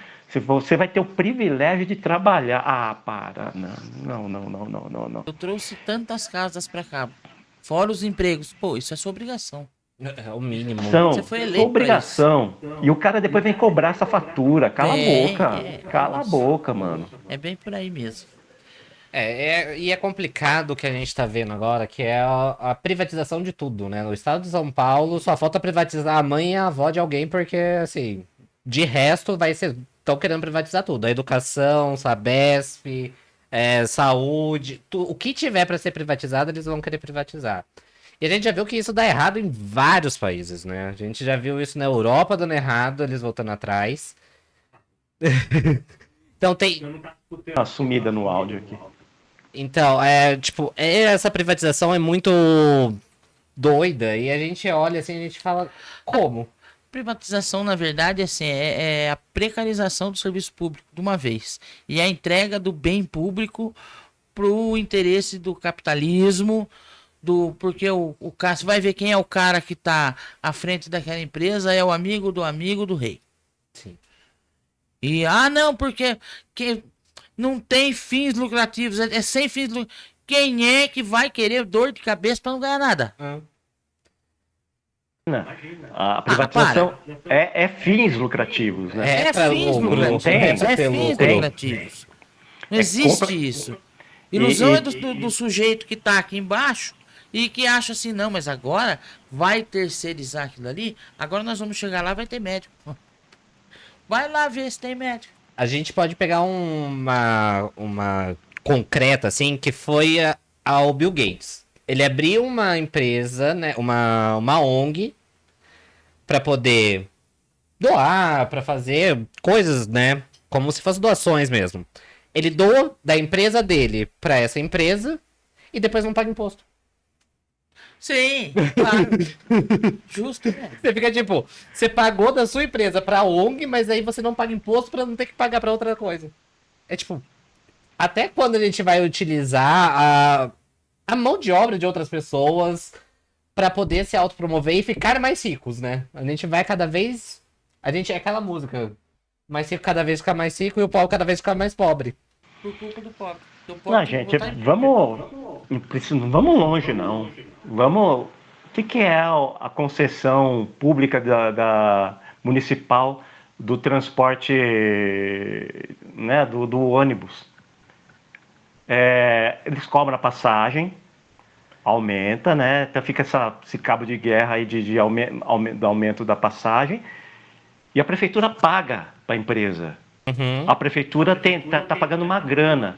Você vai ter o privilégio de trabalhar. Para. Não. Eu trouxe tantas casas para cá. Fora os empregos. Pô, isso é sua obrigação. É o mínimo. Você foi eleito. Obrigação. E o cara depois vem cobrar essa fatura. Cala a boca. Cala a boca, mano. É bem por aí mesmo. E é complicado o que a gente tá vendo agora, que é a privatização de tudo, né? No estado de São Paulo só falta privatizar a mãe e a avó de alguém, porque, assim, de resto vai ser... Estão querendo privatizar tudo. A educação, Sabesp, saúde, o que tiver para ser privatizado, eles vão querer privatizar. E a gente já viu que isso dá errado em vários países, né? A gente já viu isso na Europa dando errado, eles voltando atrás. Então tem... Uma sumida no áudio aqui. Então, essa privatização é muito doida. E a gente olha assim, a gente fala, como? Privatização, na verdade, assim, é a precarização do serviço público de uma vez. E a entrega do bem público pro interesse do capitalismo, porque o cara, você vai ver quem é o cara que está à frente daquela empresa, é o amigo do rei. Sim. E, não, porque não tem fins lucrativos, é sem fins lucrativos. Quem é que vai querer dor de cabeça para não ganhar nada? A privatização é fins lucrativos, né? É fins lucrativos. Não existe isso. Ilusão é do sujeito que está aqui embaixo e que acha assim, não, mas agora vai terceirizar aquilo ali, agora nós vamos chegar lá, vai ter médico. Vai lá ver se tem médico. A gente pode pegar uma concreta, assim, que foi ao Bill Gates. Ele abriu uma empresa, né, uma ONG, para poder doar, para fazer coisas, né, como se fossem doações mesmo. Ele doa da empresa dele para essa empresa e depois não paga imposto. Sim, claro. Justo, né? Você fica tipo, você pagou da sua empresa pra ONG, mas aí você não paga imposto pra não ter que pagar pra outra coisa. É tipo, até quando a gente vai utilizar a mão de obra de outras pessoas pra poder se autopromover e ficar mais ricos, né? A gente vai cada vez. A gente é aquela música. Mais rico cada vez ficar mais rico e o pobre cada vez ficar mais pobre. Por culpa do pobre. O pobre Não, tem que gente, botar em- não vamos longe, não. Vamos. O que é a concessão pública da municipal do transporte, né, do ônibus? Eles cobram a passagem, aumenta, né? Então fica esse cabo de guerra aí do aumento da passagem, e a prefeitura paga para a empresa. A prefeitura tá pagando uma grana.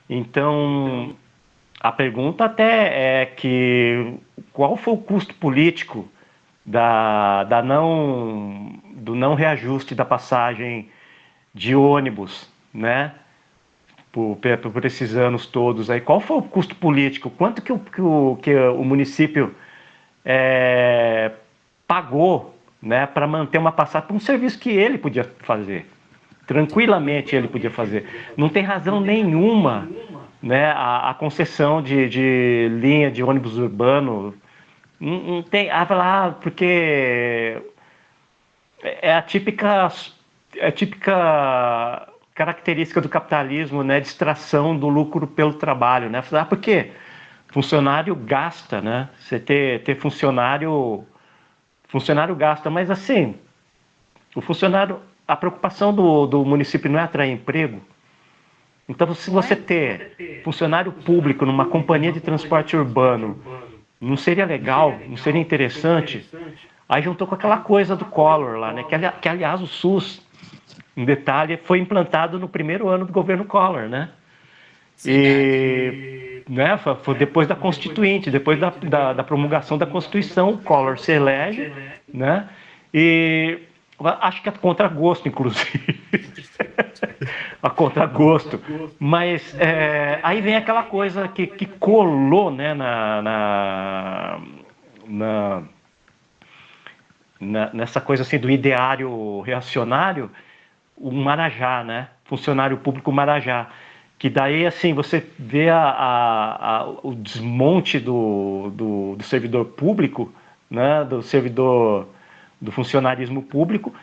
Então, a pergunta até é qual foi o custo político do não reajuste da passagem de ônibus, né? Por esses anos todos aí. Qual foi o custo político? Quanto que o município pagou, né, para manter uma passagem para um serviço que ele podia fazer? Tranquilamente ele podia fazer. Não tem razão nenhuma, né, a concessão de linha de ônibus urbano. Não tem. Porque é a típica característica do capitalismo, né, de extração do lucro pelo trabalho, né? Por quê? Funcionário gasta, né? Você ter funcionário gasta, mas assim, o funcionário, a preocupação do município não é atrair emprego. Então, se você ter funcionário público numa companhia de transporte urbano, não seria legal, não seria interessante? Aí juntou com aquela coisa do Collor lá, né? Que aliás o SUS, em detalhe, foi implantado no primeiro ano do governo Collor, né? E né, foi depois da Constituinte, depois da promulgação da Constituição, o Collor se elege, né? E acho que é contra gosto, inclusive. A contragosto. Mas aí vem aquela coisa que colou, né, nessa coisa assim do ideário reacionário, o Marajá, né? Funcionário público Marajá. Que daí, assim, você vê o desmonte do servidor público, né? Do servidor, do funcionarismo público,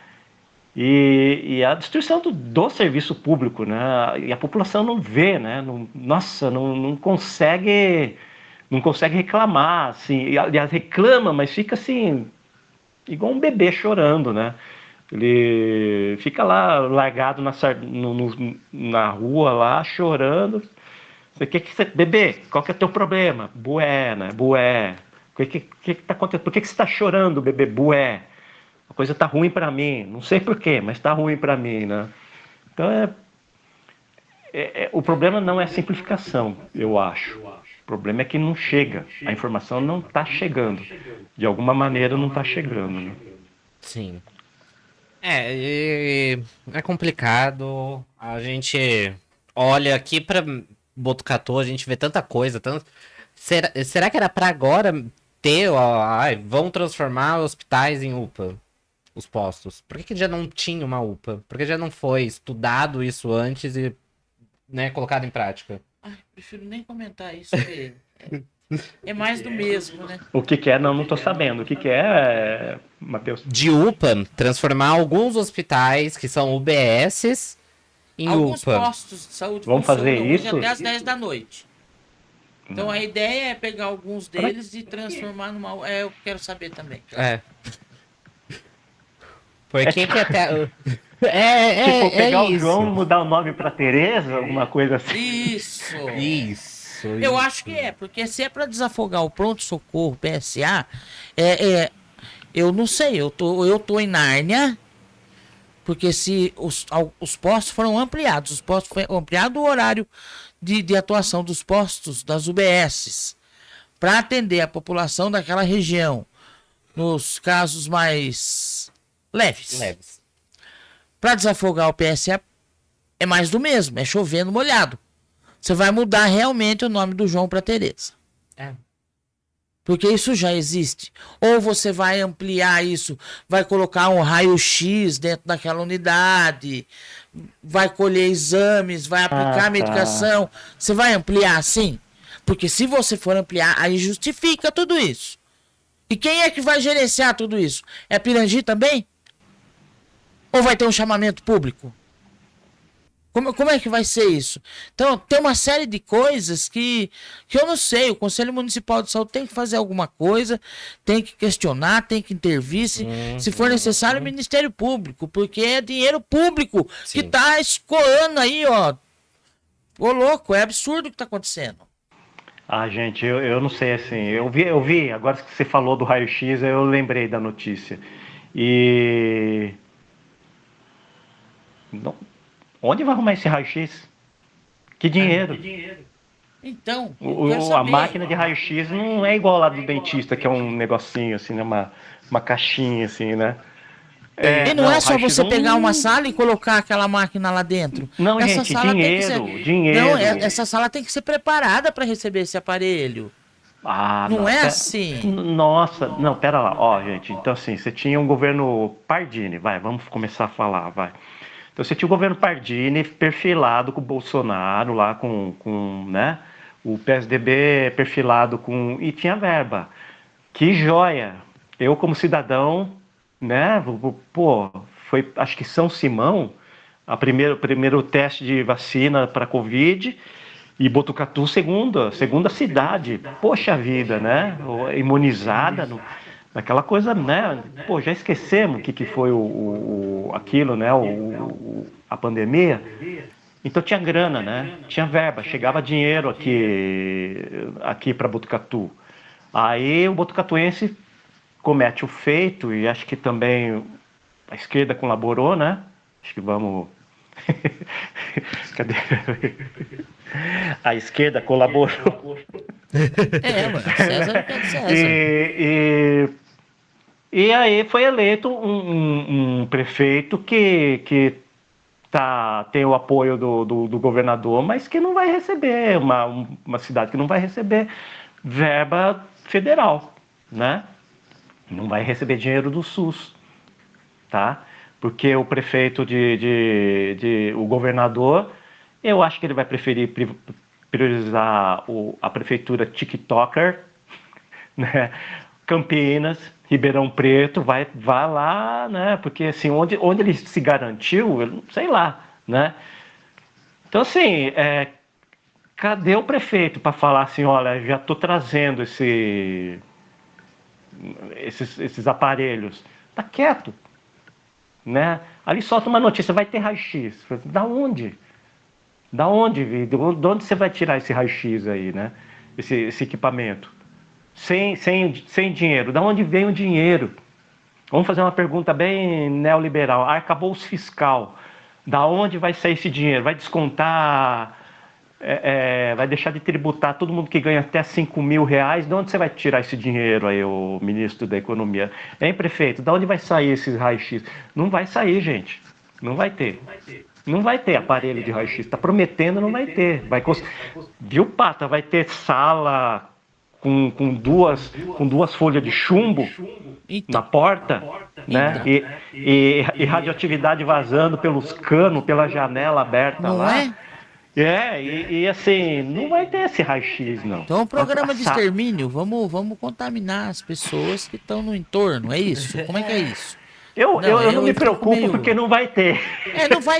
e a destruição do serviço público, né? E a população não vê, né? Não consegue reclamar, assim. E, aliás, reclama, mas fica assim, igual um bebê chorando, né? Ele fica lá largado na rua lá chorando. Bebê, qual que é o teu problema? Bué, né? Bué. O que tá acontecendo? Por que você está chorando, bebê? Bué. A coisa tá ruim para mim. Não sei porquê, mas tá ruim para mim, né? Então o problema não é a simplificação, eu acho. O problema é que não chega. A informação não está chegando. De alguma maneira não está chegando, né? Sim. É complicado. A gente olha aqui pra Botucatu, a gente vê tanta coisa, tanto. Será que era pra agora ter, vão transformar hospitais em UPA, os postos? Por que já não tinha uma UPA? Por que já não foi estudado isso antes e, né, colocado em prática? Ai, prefiro nem comentar isso, porque é mais do mesmo, né? O que é? Não tô sabendo. O que é, Matheus? De UPA, transformar alguns hospitais que são UBSs em Alguns UPA. postos de saúde Vamos fazer funcionam hoje isso? até às 10 da noite. Então a ideia é pegar alguns deles e transformar numa. Eu quero saber também. É. Por que até. Tipo, pegar o isso. João e mudar o nome pra Tereza, alguma coisa assim. Isso! Isso. Eu acho que porque se é para desafogar o pronto-socorro PSA, eu não sei, eu tô em Nárnia, porque se os postos foram ampliados, foi ampliado o horário de atuação dos postos das UBSs para atender a população daquela região nos casos mais leves. Para desafogar o PSA é mais do mesmo, é chovendo molhado. Você vai mudar realmente o nome do João para Tereza. Porque isso já existe. Ou você vai ampliar isso, vai colocar um raio-x dentro daquela unidade, vai colher exames, vai aplicar medicação. Você vai ampliar assim? Porque se você for ampliar, aí justifica tudo isso. E quem é que vai gerenciar tudo isso? É a Pirangi também? Ou vai ter um chamamento público? Como é que vai ser isso? Então, tem uma série de coisas que eu não sei. O Conselho Municipal de Saúde tem que fazer alguma coisa, tem que questionar, tem que intervir, se for necessário, o Ministério Público, porque é dinheiro público que tá escoando aí, ó. Ô, louco, é absurdo o que tá acontecendo. Ah, gente, eu não sei, assim, eu vi, agora que você falou do raio-x, eu lembrei da notícia. E... Não, onde vai arrumar esse raio-x? Que dinheiro? Então, A máquina de raio-x não é igual lá do dentista, que é um negocinho, assim, né? Uma caixinha, assim, né? E não é só você pegar uma sala e colocar aquela máquina lá dentro. Não, essa gente, dinheiro. Não, essa sala tem que ser preparada para receber esse aparelho. Ah, não é assim. Nossa, não, pera lá. Ó, gente, então assim, você tinha um governo Pardini, vamos começar a falar, vai. Então você tinha o governo Pardini perfilado com o Bolsonaro lá, né? O PSDB perfilado com... E tinha verba. Que joia! Eu, como cidadão, né? Pô, foi, acho que São Simão, o primeiro teste de vacina para Covid, e Botucatu, segunda cidade. Poxa vida, né? Imunizada, naquela coisa, né? Pô, já esquecemos o que foi aquilo, né? A pandemia. Então tinha grana, né? Tinha verba, chegava dinheiro aqui para Botucatu. Aí o botucatuense comete o feito, e acho que também a esquerda colaborou, né? Acho que vamos... Cadê? A esquerda colaborou. Mano, César é César. E aí foi eleito um prefeito que tem o apoio do governador, mas que não vai receber, uma cidade que não vai receber verba federal, né? Não vai receber dinheiro do SUS, tá? Porque o prefeito o governador, eu acho que ele vai preferir priorizar a prefeitura TikToker, né? Campinas, Ribeirão Preto, vai lá, né? Porque assim, onde ele se garantiu, sei lá, né? Então assim, cadê o prefeito para falar assim, olha, já estou trazendo esses aparelhos? Tá quieto, né? Ali solta uma notícia, vai ter raio-x. Da onde? Da onde, Vitor? De onde você vai tirar esse raio-x aí, né? Esse equipamento? Sem dinheiro. Da onde vem o dinheiro? Vamos fazer uma pergunta bem neoliberal. Arcabouço fiscal. Da onde vai sair esse dinheiro? Vai descontar... vai deixar de tributar todo mundo que ganha até R$5.000. De onde você vai tirar esse dinheiro aí, o ministro da Economia? Hein, prefeito? Da onde vai sair esses raio-x? Não vai sair, gente. Não vai ter. Não vai ter aparelho de raio-x. Está prometendo, não vai ter. Viu, Pata? Vai ter sala com duas folhas de chumbo na porta, né? E radioatividade vazando pelos canos, pela janela aberta não lá. É? E assim, não vai ter esse raio-x, não. Então, é um programa de extermínio. Vamos contaminar as pessoas que estão no entorno. É isso? Como é que é isso? Eu não me preocupo porque não vai ter. Não vai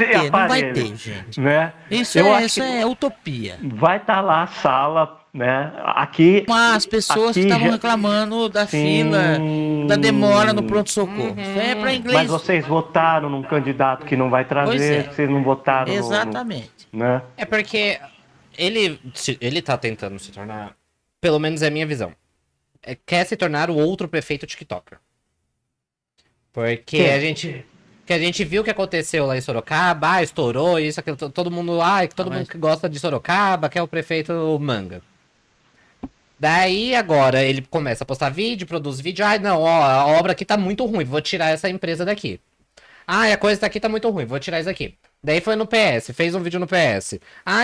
ter, gente. Né? Isso é utopia. Vai estar lá a sala, né? Aqui. As pessoas que estavam reclamando da fila, da demora no pronto-socorro. Isso é para inglês. Mas vocês votaram num candidato que não vai trazer, vocês não votaram Exatamente. né? É porque ele tá tentando se tornar, pelo menos é a minha visão, quer se tornar o outro prefeito TikToker. Porque a gente viu o que aconteceu lá em Sorocaba, estourou isso, aquilo, todo mundo que gosta de Sorocaba, quer o prefeito Manga. Daí agora ele começa a postar vídeo, produz vídeo, a obra aqui tá muito ruim, vou tirar essa empresa daqui. A coisa daqui tá muito ruim, vou tirar isso aqui. Daí foi no PS, fez um vídeo no PS.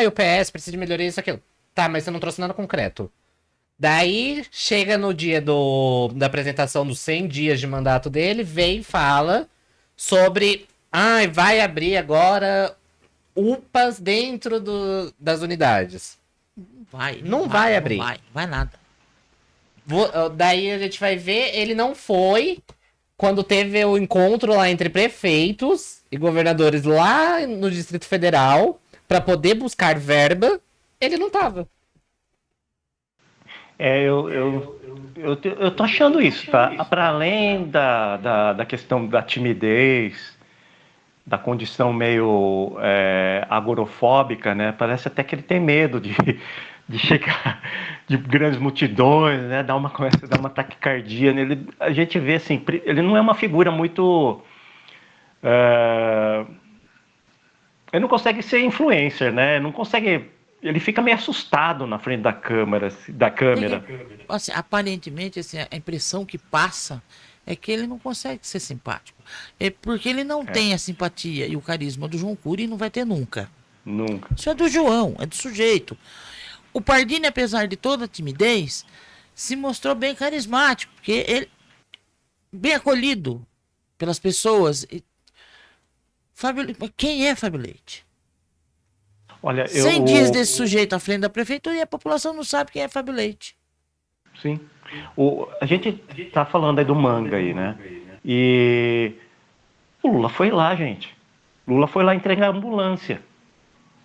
O PS precisa de melhoria isso aquilo. Tá, mas você não trouxe nada concreto. Daí, chega no dia da apresentação dos 100 dias de mandato dele, vem e fala sobre... vai abrir agora UPAs dentro das unidades. Não vai abrir. Não vai nada. Daí a gente vai ver, ele não foi quando teve o encontro lá entre prefeitos e governadores lá no Distrito Federal para poder buscar verba, ele não tava. Eu tô achando isso, tá? Para além da questão da timidez, da condição meio agorofóbica, né? Parece até que ele tem medo de chegar de grandes multidões, né? Começa a dar uma taquicardia nele. A gente vê assim, ele não é uma figura muito... ele não consegue ser influencer, né? Não consegue... Ele fica meio assustado na frente da câmera. Assim, aparentemente, assim, a impressão que passa é que ele não consegue ser simpático. É porque ele não tem a simpatia e o carisma do João Cury e não vai ter nunca. Nunca. Isso é do João, é do sujeito. O Pardini, apesar de toda a timidez, se mostrou bem carismático, porque ele bem acolhido pelas pessoas. Quem é Fábio Leite? Olha, 100 dias desse sujeito à frente da prefeitura e a população não sabe quem é Fábio Leite. Sim. A gente tá falando aí do Manga aí, né? E o Lula foi lá, gente. Lula foi lá entregar a ambulância.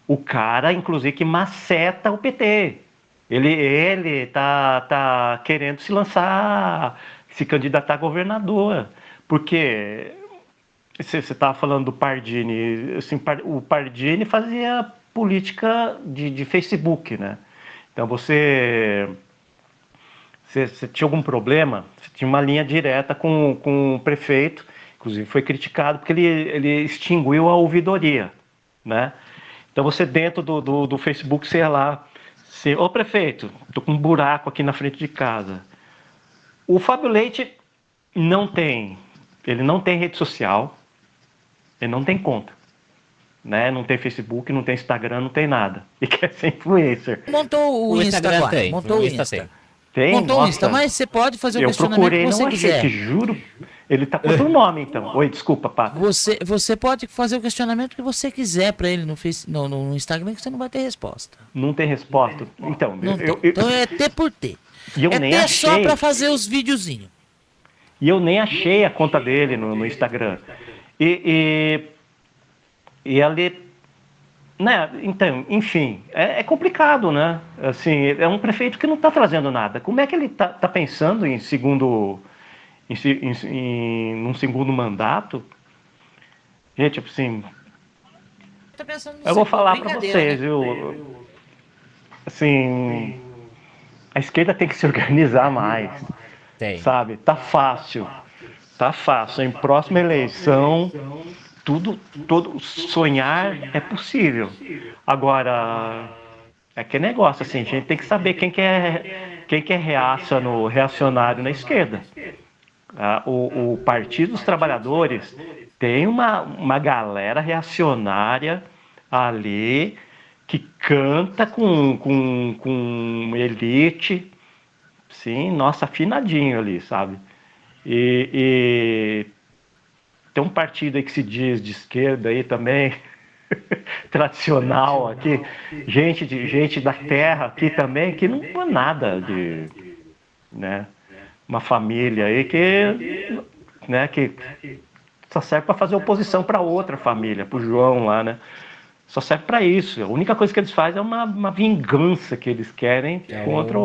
O cara, inclusive, que maceta o PT. Ele tá querendo se candidatar a governador. Porque você estava falando do Pardini. Assim, o Pardini fazia política de Facebook, né? Então você tinha algum problema, você tinha uma linha direta com o prefeito, inclusive foi criticado porque ele extinguiu a ouvidoria, né? Então você dentro do Facebook, você ia lá, ô prefeito, tô com um buraco aqui na frente de casa. O Fábio Leite ele não tem rede social, ele não tem conta. Né? Não tem Facebook, não tem Instagram, não tem nada. E quer ser influencer. Montou o Insta Instagram agora. tem. Montou o Insta Insta. Tem? Montou o Nossa, Insta, mas você pode fazer o eu questionamento procurei, que você não achei, quiser. te juro. Ele tá com outro nome, então. Oi, desculpa, Pato. Você pode fazer o questionamento que você quiser pra ele no Instagram, que você não vai ter resposta. Não tem resposta? Então, Não tem. Então é ter por ter. E eu É nem ter achei. só pra fazer os videozinhos. E eu nem achei a conta dele no Instagram. E ali... Né? Então, enfim, é complicado, né? Assim, é um prefeito que não está trazendo nada. Como é que ele tá pensando em num segundo mandato? Gente, assim, Tá pensando no eu vou segundo, falar para brincadeira, vocês, né? viu? Assim, a esquerda tem que se organizar mais, Tem. sabe? Tá fácil. Em próxima eleição, todo sonhar é possível. Agora, é que negócio, assim, a gente tem que saber quem que é reacionário na esquerda. O Partido dos Trabalhadores tem uma galera reacionária ali que canta com elite, sim, nossa, afinadinho ali, sabe? E tem um partido aí que se diz de esquerda aí também, tradicional aqui, gente da terra aqui também, que não é nada de, né? Uma família aí que só serve para fazer oposição para outra família, para o João lá, né? Só serve para isso. A única coisa que eles fazem é uma vingança que eles querem contra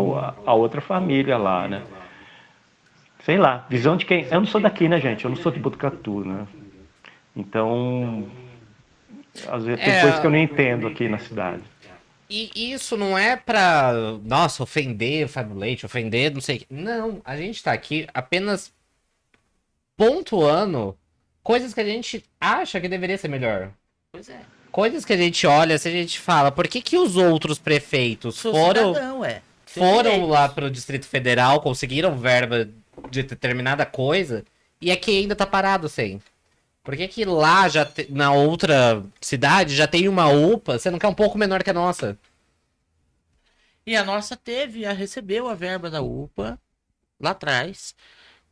a outra família lá, né? Sei lá, visão de quem... Eu não sou daqui, né, gente? Eu não sou de Botucatu, né? Então, às vezes tem coisas que eu não entendo aqui na cidade. E isso não é pra, nossa, ofender o Fábio Leite, ofender não sei o que. Não, a gente tá aqui apenas pontuando coisas que a gente acha que deveria ser melhor. Pois é. Coisas que a gente olha, se a gente fala, por que os outros prefeitos Sou foram cidadão, lá pro Distrito Federal, conseguiram verba de determinada coisa, e aqui ainda tá parado sem? Por que lá, na outra cidade, já tem uma UPA, você não quer um pouco menor que a nossa? E a nossa recebeu a verba da UPA lá atrás,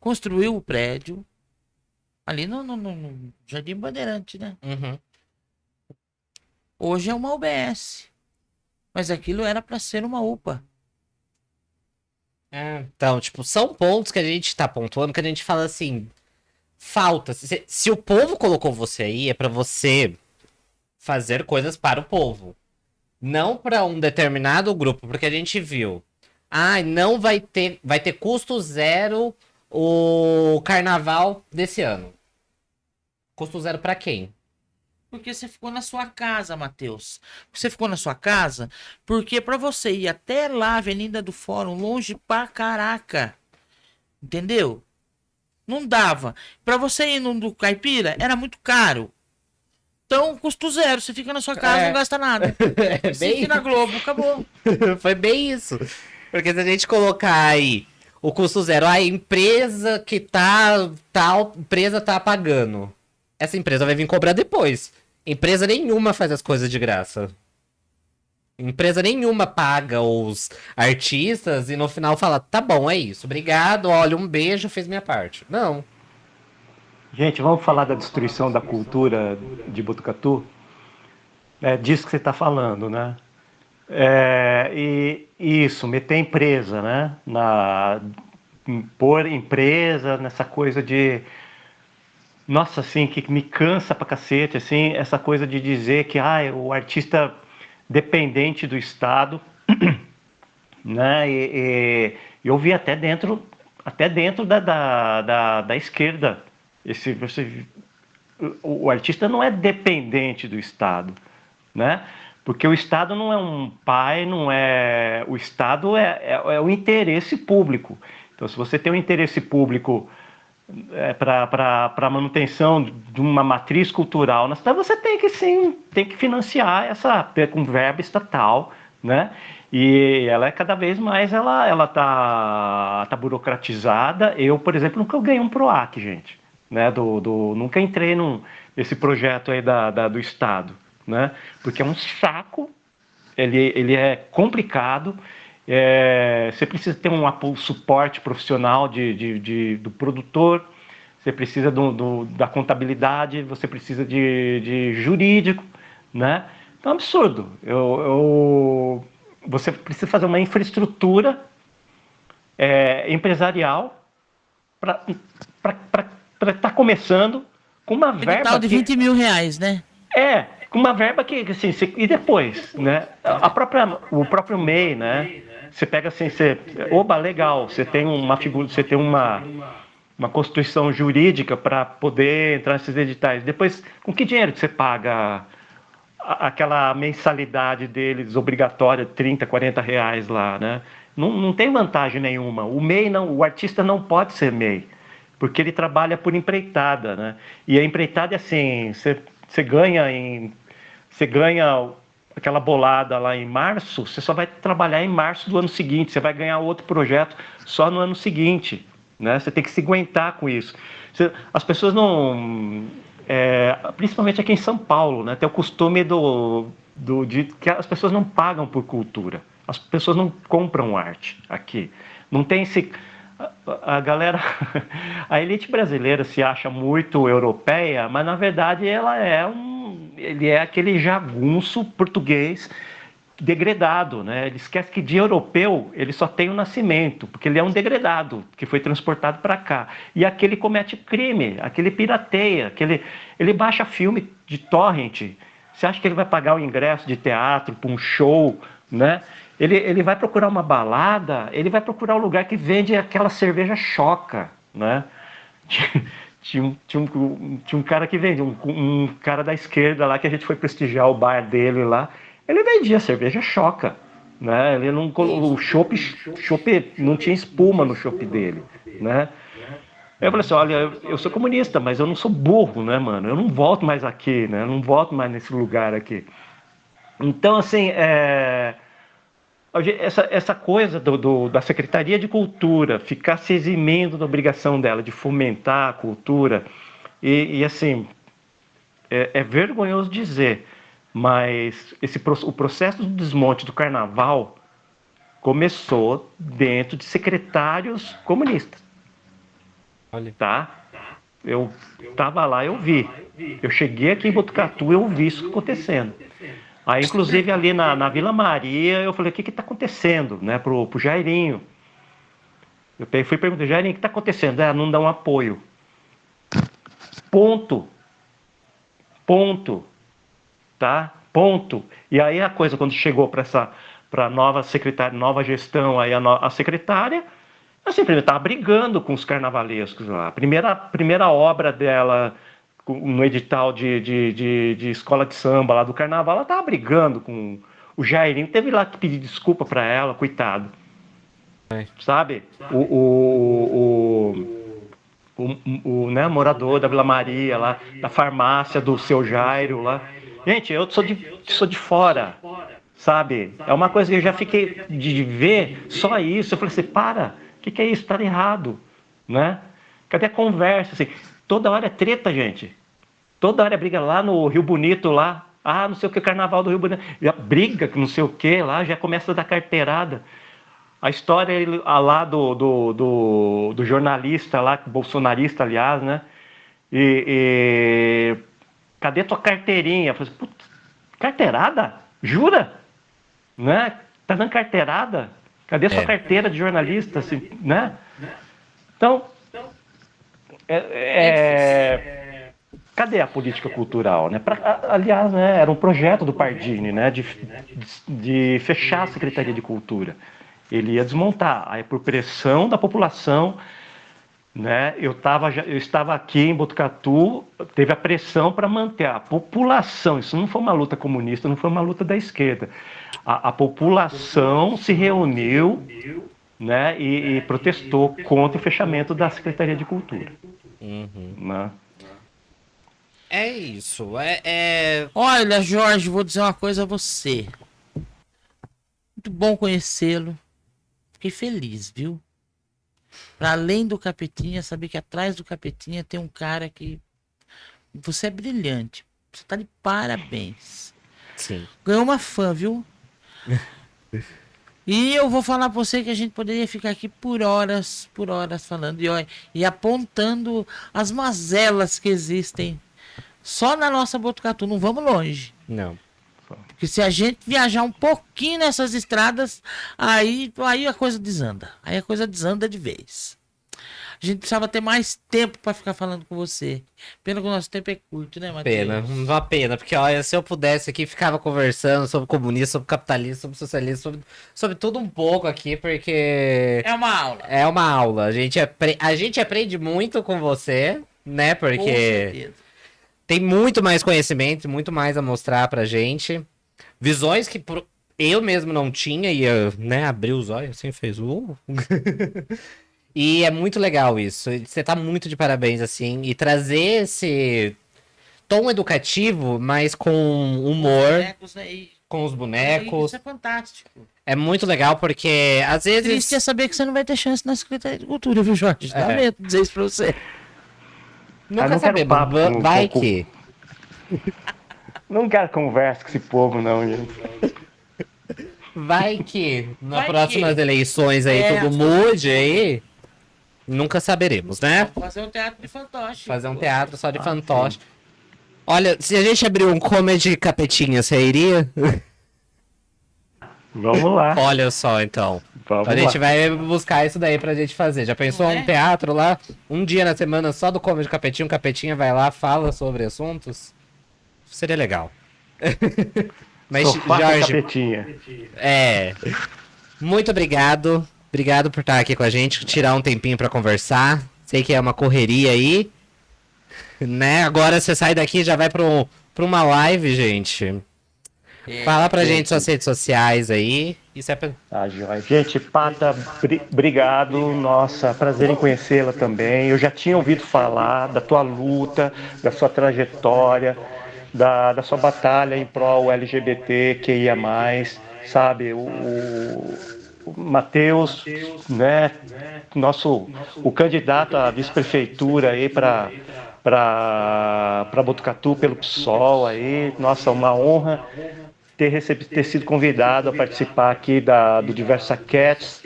construiu o prédio ali no Jardim Bandeirante, né? Uhum. Hoje é uma UBS, mas aquilo era para ser uma UPA. Então, tipo, são pontos que a gente tá pontuando que a gente fala assim, falta. Se o povo colocou você aí, é pra você fazer coisas para o povo. Não para um determinado grupo, porque a gente viu. Não vai ter custo zero o carnaval desse ano. Custo zero pra quem? Porque você ficou na sua casa, Matheus. Você ficou na sua casa porque para você ir até lá, Avenida do Fórum, longe pra caraca. Entendeu? Não dava. Para você ir no do Caipira, era muito caro. Então, custo zero. Você fica na sua casa, não gasta nada. É Assiste na Globo, acabou. Foi bem isso. Porque se a gente colocar aí o custo zero, a empresa que tal empresa tá pagando. Essa empresa vai vir cobrar depois. Empresa nenhuma faz as coisas de graça. Empresa nenhuma paga os artistas e no final fala, tá bom, é isso, obrigado, olha, um beijo, fez minha parte. Não. Gente, vamos falar da destruição da cultura de Botucatu? É disso que você está falando, né? E isso, meter empresa, né? Pôr empresa nessa coisa de... Nossa, assim, que me cansa pra cacete, assim, essa coisa de dizer que o artista dependente do Estado, né? Eu vi até dentro da esquerda. O artista não é dependente do Estado, né? Porque o Estado não é um pai, não é. O Estado é o interesse público. Então, se você tem um interesse público para a manutenção de uma matriz cultural na cidade, você tem que financiar essa com verba estatal, né? E ela é cada vez mais ela tá burocratizada. Eu, por exemplo, nunca ganhei um PROAC, gente, né? Nunca entrei nesse projeto aí do Estado, né? Porque é um saco, ele é complicado. Você precisa ter um suporte profissional do produtor, você precisa da contabilidade, você precisa de jurídico, né? Então é um absurdo. Você precisa fazer uma infraestrutura empresarial para estar começando com uma verba de 20 mil reais, né? Com uma verba que assim, e depois, né? O próprio MEI, né? Você pega assim, oba, legal, você tem uma figura, você tem uma constituição jurídica para poder entrar nesses editais. Depois, com que dinheiro que você paga aquela mensalidade deles obrigatória, 30, 40 reais lá, né? Não tem vantagem nenhuma. O MEI não, o artista não pode ser MEI, porque ele trabalha por empreitada, né? E a empreitada é assim, você ganha aquela bolada lá em março, você só vai trabalhar em março do ano seguinte, você vai ganhar outro projeto só no ano seguinte, né? Você tem que se aguentar com isso. As pessoas não... principalmente aqui em São Paulo, né? Tem o costume de que as pessoas não pagam por cultura. As pessoas não compram arte aqui. Não tem esse... A galera, a elite brasileira se acha muito europeia, mas na verdade ele é aquele jagunço português degradado, né? Ele esquece que de europeu ele só tem o nascimento, porque ele é um degradado que foi transportado para cá. E aqui ele comete crime, aquele pirateia, ele baixa filme de torrent. Você acha que ele vai pagar o ingresso de teatro para um show, né? Ele vai procurar uma balada, ele vai procurar um lugar que vende aquela cerveja choca, né? Tinha um cara que vende, um cara da esquerda lá, que a gente foi prestigiar o bar dele lá, ele vendia cerveja choca, né? Ele não, o chopp não tinha espuma no chopp dele, né? Eu falei assim, olha, eu sou comunista, mas eu não sou burro, né, mano? Eu não volto mais aqui, né? Eu não volto mais nesse lugar aqui. Então, assim, essa coisa da Secretaria de Cultura ficar se eximindo da obrigação dela de fomentar a cultura, e assim, é vergonhoso dizer, mas o processo do desmonte do carnaval começou dentro de secretários comunistas. Olha. Tá? Eu estava lá, eu vi. Eu cheguei aqui em Botucatu, eu vi isso acontecendo. Aí, inclusive, ali na Vila Maria, eu falei, o que está acontecendo, né, pro Jairinho. Eu fui perguntar, Jairinho, o que está acontecendo? Não dá um apoio. Ponto. Tá? Ponto. E aí a coisa, quando chegou para nova secretária, nova gestão, aí a secretária, ela simplesmente estava brigando com os carnavalescos lá. A primeira obra dela no edital de escola de samba lá do carnaval, ela estava brigando com o Jairinho, teve lá que pedir desculpa para ela, coitado. Sabe? Né, morador da Vila Maria lá, da farmácia do seu Jairo lá. Gente, eu sou de fora, sabe? É uma coisa que eu já fiquei de ver só isso. Eu falei assim, o que é isso? Tá errado, né? Cadê a conversa? Assim, toda hora é treta, gente. Toda hora é briga lá no Rio Bonito lá. Não sei o que, carnaval do Rio Bonito. Já briga, não sei o que lá, já começa a dar carteirada. A história lá do jornalista lá, bolsonarista, aliás, né? Cadê tua carteirinha? Eu falei, putz, carteirada? Jura? Né? Tá dando carteirada? Cadê sua carteira de jornalista? Assim, né? Então, cadê a política cultural? Né? Aliás, né, era um projeto do Pardini, né, de fechar a Secretaria de Cultura. Ele ia desmontar. Aí, por pressão da população, né, eu estava aqui em Botucatu, teve a pressão para manter a população. Isso não foi uma luta comunista, não foi uma luta da esquerda. A população se reuniu, né, e protestou contra o fechamento da Secretaria de Cultura. Né? É isso. Olha, Jorge, vou dizer uma coisa a você. Muito bom conhecê-lo. Fiquei feliz, viu? Para além do Capetinha, saber que atrás do Capetinha tem um cara que... Você é brilhante. Você tá de parabéns. Sim. Ganhou uma fã, viu? E eu vou falar pra você que a gente poderia ficar aqui por horas falando e apontando as mazelas que existem só na nossa Botucatu. Não vamos longe. Não. Porque se a gente viajar um pouquinho nessas estradas, aí a coisa desanda. Aí a coisa desanda de vez. A gente precisava ter mais tempo para ficar falando com você. Pena que o nosso tempo é curto, né, Matheus? Uma pena, porque olha, se eu pudesse aqui, ficava conversando sobre comunismo, sobre capitalismo, sobre socialismo, sobre tudo um pouco aqui, porque... É uma aula. É uma aula. A gente aprende muito com você, né, Com porque certeza. tem muito mais conhecimento, muito mais a mostrar pra gente. Visões que eu mesmo não tinha e, né, abri os olhos assim, fez E é muito legal isso. Você tá muito de parabéns, assim. E trazer esse tom educativo, mas com humor, Bonecos, né? com os bonecos. Isso é fantástico. É muito legal porque, às vezes... Triste é saber que você não vai ter chance na Secretaria de Cultura, viu, Jorge? É. Lamento dizer isso pra você. Nunca não quero sabemos. papo Vai com- que... Não quero conversa com esse povo, não, gente. Vai que nas Vai próximas que. eleições aí É, tudo mude aí. Nunca saberemos, né? Vamos fazer um teatro de fantoche. Fazer um teatro só de fantoche. Olha, se a gente abrir um comedy capetinha, você iria? Vamos lá. Olha só, então. Vamos A gente lá. vai buscar isso daí pra gente fazer. Já pensou Não é? um teatro lá? Um dia na semana só do comedy capetinha, um capetinha vai lá, fala sobre assuntos? Seria legal. Mas, Sofá com Jorge, capetinha. muito obrigado. Obrigado por estar aqui com a gente, tirar um tempinho pra conversar. Sei que é uma correria aí, né? Agora você sai daqui e já vai pra uma live, gente. Fala pra gente suas redes sociais aí. Isso é pra... Tá, joia. Gente, Pata, obrigado. Nossa, prazer em conhecê-la também. Eu já tinha ouvido falar da tua luta, da sua trajetória, da sua batalha em prol LGBT, QIA+, sabe? O Matheus, né? O candidato à vice-prefeitura aí para Botucatu pelo PSOL aí. Nossa, uma honra ter sido convidado a participar aqui do Diversa Cats,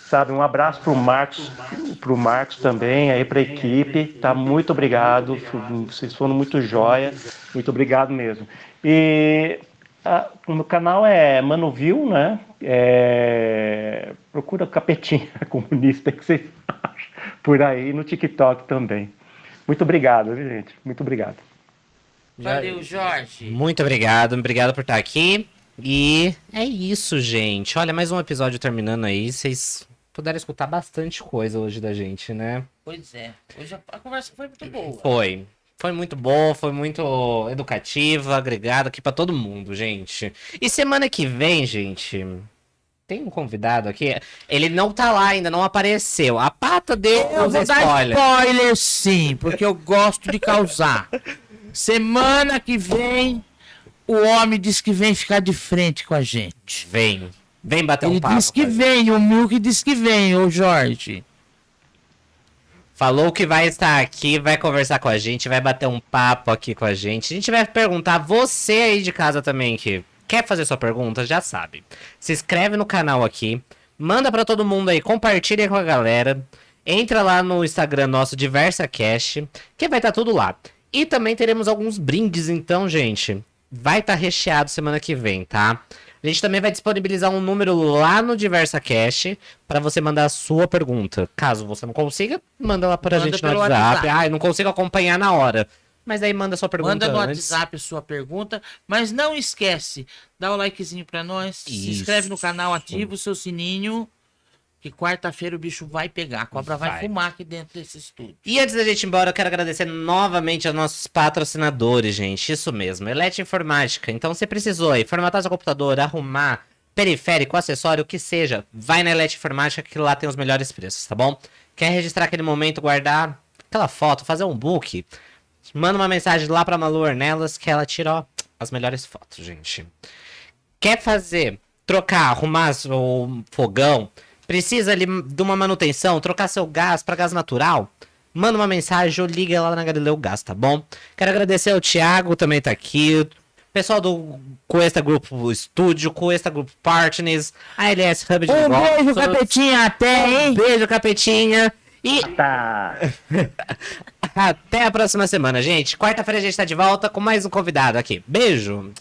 sabe? Um abraço pro Marcos também, aí para a equipe, tá? Muito obrigado, vocês foram muito joia, muito obrigado mesmo. E o meu canal é Manovil, né? Procura Capetinha Comunista que vocês acham por aí, no TikTok também. Muito obrigado, viu, gente? Muito obrigado. Valeu, Jorge. Muito obrigado por estar aqui. E é isso, gente. Olha, mais um episódio terminando aí. Vocês puderam escutar bastante coisa hoje da gente, né? Pois é. Hoje a conversa foi muito boa. Foi muito boa, foi muito educativa, agregada aqui pra todo mundo, gente. E semana que vem, gente, tem um convidado aqui. Ele não tá lá ainda, não apareceu. A pata deu Eu vou dar spoiler sim, porque eu gosto de causar. Semana que vem, o homem diz que vem ficar de frente com a gente. Vem bater um Ele papo. diz que vem, o Milk diz que vem, ô Jorge. Falou que vai estar aqui, vai conversar com a gente, vai bater um papo aqui com a gente. A gente vai perguntar, você aí de casa também que quer fazer sua pergunta, já sabe. Se inscreve no canal aqui, manda pra todo mundo aí, compartilha com a galera. Entra lá no Instagram nosso, DiversaCast, que vai estar tudo lá. E também teremos alguns brindes, então, gente, vai estar recheado semana que vem, tá? A gente também vai disponibilizar um número lá no DiversaCast para você mandar a sua pergunta. Caso você não consiga, manda lá pra gente no WhatsApp. Ah, eu não consigo acompanhar na hora. Mas aí manda sua pergunta Manda no antes. WhatsApp sua pergunta, mas não esquece, dá o likezinho pra nós, se inscreve no canal, ativa o seu sininho, que quarta-feira o bicho vai pegar, a cobra vai fumar aqui dentro desse estúdio. E antes da gente ir embora, eu quero agradecer novamente aos nossos patrocinadores, gente. Isso mesmo, Elete Informática. Então, você precisou aí formatar seu computador, arrumar periférico, acessório, o que seja, vai na Elete Informática que lá tem os melhores preços, tá bom? Quer registrar aquele momento, guardar aquela foto, fazer um book? Manda uma mensagem lá pra Malu Ornelas que ela tira, ó, as melhores fotos, gente. Quer trocar, arrumar o fogão? Precisa ali de uma manutenção, trocar seu gás para gás natural? Manda uma mensagem ou liga lá na Galileu Gás, tá bom? Quero agradecer ao Thiago, também tá aqui. Pessoal do Cuesta Grupo Estúdio, Cuesta Grupo Partners, a LS Hub de Beijo, Capetinha, até, hein? Beijo, Capetinha. E Tá. até a próxima semana, gente. Quarta-feira a gente tá de volta com mais um convidado aqui. Beijo.